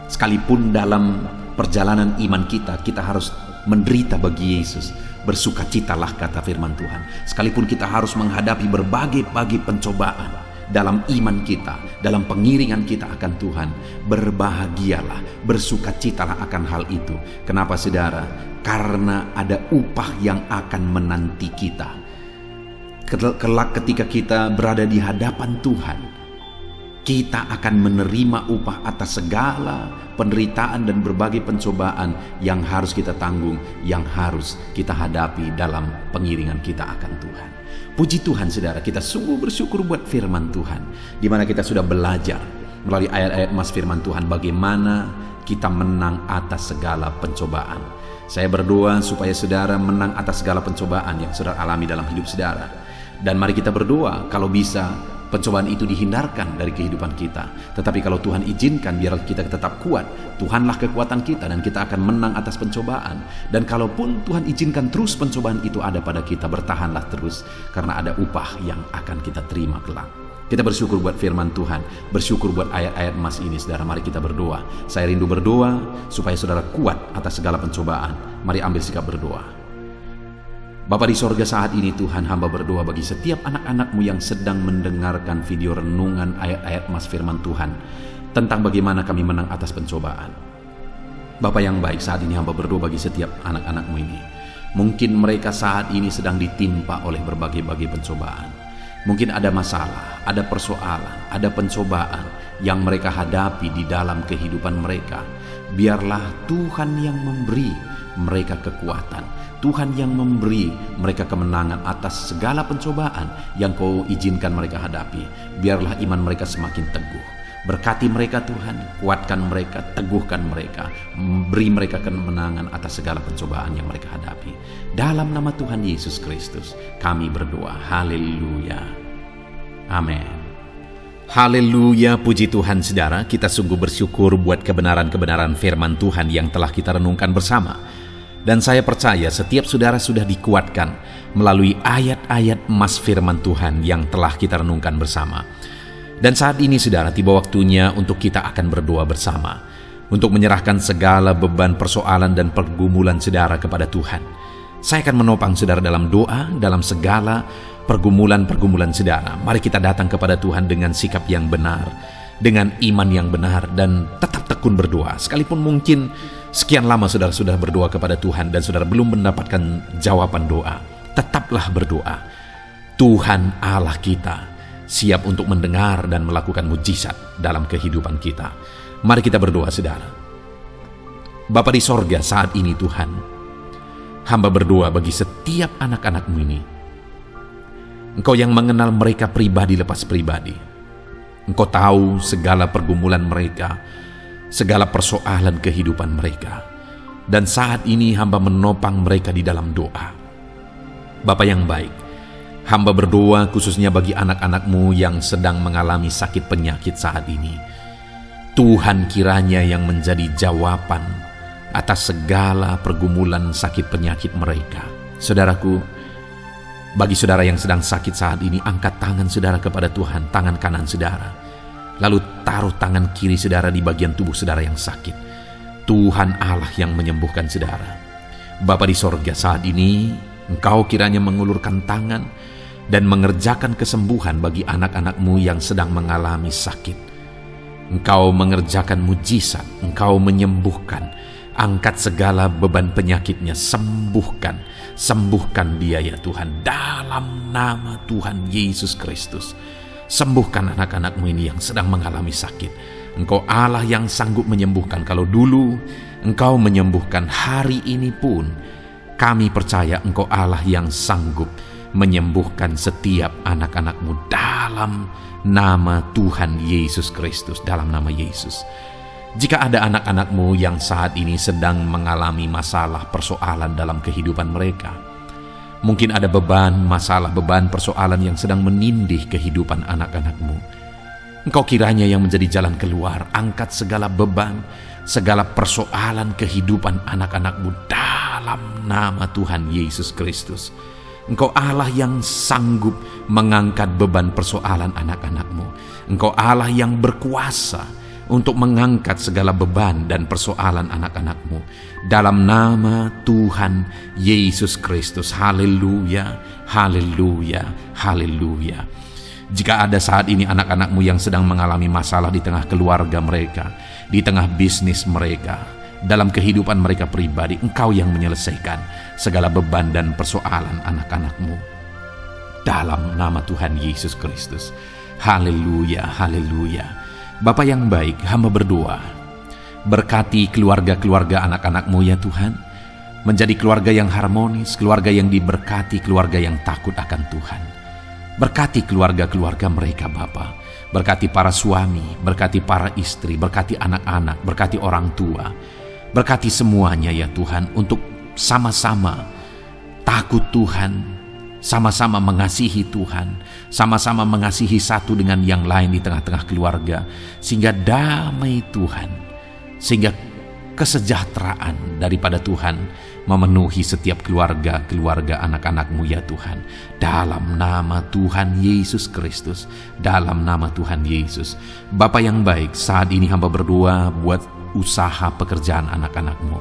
sekalipun dalam perjalanan iman kita harus menderita bagi Yesus, bersukacitalah kata firman Tuhan. Sekalipun kita harus menghadapi berbagai-bagai pencobaan dalam iman kita, dalam pengiringan kita akan Tuhan, berbahagialah, bersukacitalah akan hal itu. Kenapa saudara? Karena ada upah yang akan menanti kita. Kelak ketika kita berada di hadapan Tuhan, kita akan menerima upah atas segala penderitaan dan berbagai pencobaan yang harus kita tanggung, yang harus kita hadapi dalam pengiringan kita akan Tuhan. Puji Tuhan saudara, kita sungguh bersyukur buat firman Tuhan, di mana kita sudah belajar melalui ayat-ayat emas firman Tuhan bagaimana kita menang atas segala pencobaan. Saya berdoa supaya saudara menang atas segala pencobaan yang saudara alami dalam hidup saudara. Dan mari kita berdoa kalau bisa pencobaan itu dihindarkan dari kehidupan kita. Tetapi kalau Tuhan izinkan, biar kita tetap kuat. Tuhanlah kekuatan kita dan kita akan menang atas pencobaan. Dan kalaupun Tuhan izinkan terus pencobaan itu ada pada kita, bertahanlah terus, karena ada upah yang akan kita terima kelak. Kita bersyukur buat firman Tuhan, bersyukur buat ayat-ayat emas ini. Saudara, mari kita berdoa. Saya rindu berdoa supaya saudara kuat atas segala pencobaan. Mari ambil sikap berdoa. Bapa di sorga, saat ini Tuhan, hamba berdoa bagi setiap anak-anak-Mu yang sedang mendengarkan video renungan ayat-ayat emas firman Tuhan tentang bagaimana kami menang atas pencobaan. Bapa yang baik, saat ini hamba berdoa bagi setiap anak-anak-Mu ini. Mungkin mereka saat ini sedang ditimpa oleh berbagai-bagai pencobaan. Mungkin ada masalah, ada persoalan, ada pencobaan yang mereka hadapi di dalam kehidupan mereka. Biarlah Tuhan yang memberi mereka kekuatan, Tuhan yang memberi mereka kemenangan atas segala pencobaan yang Kau izinkan mereka hadapi. Biarlah iman mereka semakin teguh. Berkati mereka Tuhan, kuatkan mereka, teguhkan mereka, beri mereka kemenangan atas segala pencobaan yang mereka hadapi. Dalam nama Tuhan Yesus Kristus kami berdoa. Haleluya. Amin. Haleluya, puji Tuhan saudara. Kita sungguh bersyukur buat kebenaran-kebenaran firman Tuhan yang telah kita renungkan bersama. Dan saya percaya setiap saudara sudah dikuatkan melalui ayat-ayat emas firman Tuhan yang telah kita renungkan bersama. Dan saat ini saudara, tiba waktunya untuk kita akan berdoa bersama, untuk menyerahkan segala beban persoalan dan pergumulan saudara kepada Tuhan. Saya akan menopang saudara dalam doa, dalam segala pergumulan-pergumulan saudara. Mari kita datang kepada Tuhan dengan sikap yang benar, dengan iman yang benar, dan tetap tekun berdoa. Sekalipun mungkin sekian lama saudara sudah berdoa kepada Tuhan dan saudara belum mendapatkan jawaban doa, tetaplah berdoa. Tuhan Allah kita siap untuk mendengar dan melakukan mujizat dalam kehidupan kita. Mari kita berdoa saudara. Bapa di sorga, saat ini Tuhan, hamba berdoa bagi setiap anak-anak-Mu ini. Engkau yang mengenal mereka pribadi lepas pribadi. Engkau tahu segala pergumulan mereka, segala persoalan kehidupan mereka. Dan saat ini hamba menopang mereka di dalam doa. Bapa yang baik, hamba berdoa khususnya bagi anak-anak-Mu yang sedang mengalami sakit penyakit saat ini. Tuhan kiranya yang menjadi jawaban atas segala pergumulan sakit penyakit mereka. Saudaraku, bagi saudara yang sedang sakit saat ini, angkat tangan saudara kepada Tuhan, tangan kanan saudara. Lalu taruh tangan kiri saudara di bagian tubuh saudara yang sakit. Tuhan Allah yang menyembuhkan saudara. Bapa di sorga, saat ini Engkau kiranya mengulurkan tangan dan mengerjakan kesembuhan bagi anak-anak-Mu yang sedang mengalami sakit. Engkau mengerjakan mujizat, Engkau menyembuhkan. Angkat segala beban penyakitnya, sembuhkan dia ya Tuhan, dalam nama Tuhan Yesus Kristus. Sembuhkan anak-anak-Mu ini yang sedang mengalami sakit. Engkau Allah yang sanggup menyembuhkan. Kalau dulu Engkau menyembuhkan, hari ini pun kami percaya Engkau Allah yang sanggup menyembuhkan setiap anak-anak-Mu dalam nama Tuhan Yesus Kristus, dalam nama Yesus. Jika ada anak-anak-Mu yang saat ini sedang mengalami masalah persoalan dalam kehidupan mereka, Mungkin ada beban, masalah, beban, persoalan yang sedang menindih kehidupan anak-anak-Mu. Engkau kiranya yang menjadi jalan keluar. Angkat segala beban, segala persoalan kehidupan anak-anak-Mu dalam nama Tuhan Yesus Kristus. Engkau Allah yang sanggup mengangkat beban persoalan anak-anak-Mu. Engkau Allah yang berkuasa untuk mengangkat segala beban dan persoalan anak-anak-Mu. Dalam nama Tuhan Yesus Kristus. Haleluya, haleluya, haleluya. Jika ada saat ini anak-anak-Mu yang sedang mengalami masalah di tengah keluarga mereka, di tengah bisnis mereka, dalam kehidupan mereka pribadi, Engkau yang menyelesaikan segala beban dan persoalan anak-anak-Mu. Dalam nama Tuhan Yesus Kristus. Haleluya, haleluya. Bapa yang baik, hamba berdoa, berkati keluarga-keluarga anak-anak-Mu ya Tuhan, menjadi keluarga yang harmonis, keluarga yang diberkati, keluarga yang takut akan Tuhan. Berkati keluarga-keluarga mereka Bapa, berkati para suami, berkati para istri, berkati anak-anak, berkati orang tua, berkati semuanya ya Tuhan, untuk sama-sama takut Tuhan, sama-sama mengasihi Tuhan, sama-sama mengasihi satu dengan yang lain di tengah-tengah keluarga, sehingga damai Tuhan, sehingga kesejahteraan daripada Tuhan memenuhi setiap keluarga-keluarga anak-anak-Mu ya Tuhan. Dalam nama Tuhan Yesus Kristus, dalam nama Tuhan Yesus. Bapa yang baik, saat ini hamba berdoa buat usaha pekerjaan anak-anak-Mu.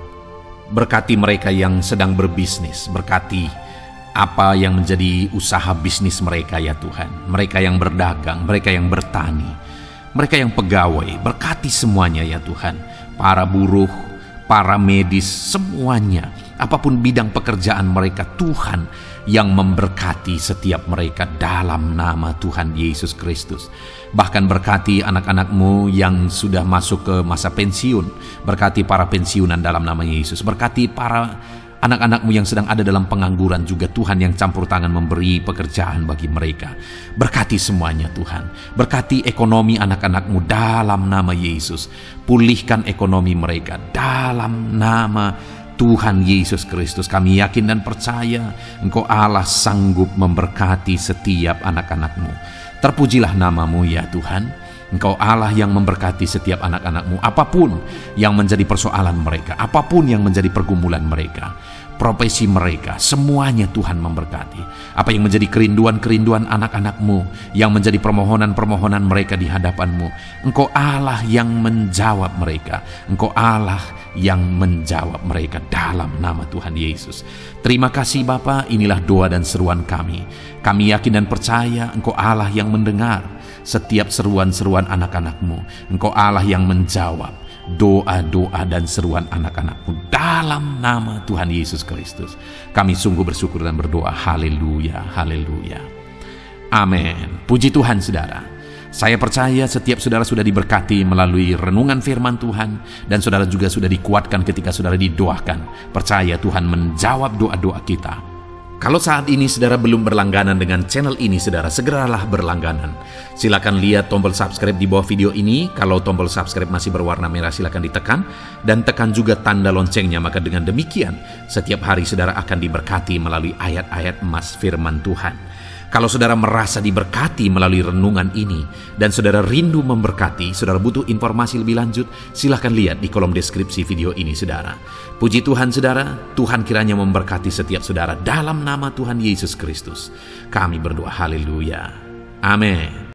Berkati mereka yang sedang berbisnis, berkati apa yang menjadi usaha bisnis mereka ya Tuhan. Mereka yang berdagang, mereka yang bertani, mereka yang pegawai, berkati semuanya ya Tuhan. Para buruh, para medis, semuanya, apapun bidang pekerjaan mereka, Tuhan yang memberkati setiap mereka dalam nama Tuhan Yesus Kristus. Bahkan berkati anak-anak-Mu yang sudah masuk ke masa pensiun, berkati para pensiunan dalam nama Yesus, berkati para anak-anak-Mu yang sedang ada dalam pengangguran juga, Tuhan yang campur tangan memberi pekerjaan bagi mereka. Berkati semuanya Tuhan. Berkati ekonomi anak-anak-Mu dalam nama Yesus. Pulihkan ekonomi mereka dalam nama Tuhan Yesus Kristus. Kami yakin dan percaya Engkau Allah sanggup memberkati setiap anak-anak-Mu. Terpujilah nama-Mu ya Tuhan. Engkau Allah yang memberkati setiap anak-anak-Mu, apapun yang menjadi persoalan mereka, apapun yang menjadi pergumulan mereka, profesi mereka, semuanya Tuhan memberkati. Apa yang menjadi kerinduan-kerinduan anak-anak-Mu, yang menjadi permohonan-permohonan mereka di hadapan-Mu, Engkau Allah yang menjawab mereka. Engkau Allah yang menjawab mereka dalam nama Tuhan Yesus. Terima kasih Bapa, inilah doa dan seruan kami. Kami yakin dan percaya Engkau Allah yang mendengar setiap seruan-seruan anak-anak-Mu. Engkau Allah yang menjawab doa-doa dan seruan anak-anak-Mu dalam nama Tuhan Yesus Kristus. Kami sungguh bersyukur dan berdoa. Haleluya, haleluya. Amin. Puji Tuhan saudara. Saya percaya setiap saudara sudah diberkati melalui renungan firman Tuhan, dan saudara juga sudah dikuatkan ketika saudara didoakan. Percaya Tuhan menjawab doa-doa kita. Kalau saat ini saudara belum berlangganan dengan channel ini, saudara segeralah berlangganan. Silakan lihat tombol subscribe di bawah video ini. Kalau tombol subscribe masih berwarna merah, silakan ditekan dan tekan juga tanda loncengnya. Maka dengan demikian setiap hari saudara akan diberkati melalui ayat-ayat emas firman Tuhan. Kalau saudara merasa diberkati melalui renungan ini dan saudara rindu memberkati, saudara butuh informasi lebih lanjut, silakan lihat di kolom deskripsi video ini saudara. Puji Tuhan saudara, Tuhan kiranya memberkati setiap saudara dalam nama Tuhan Yesus Kristus. Kami berdoa haleluya. Amin.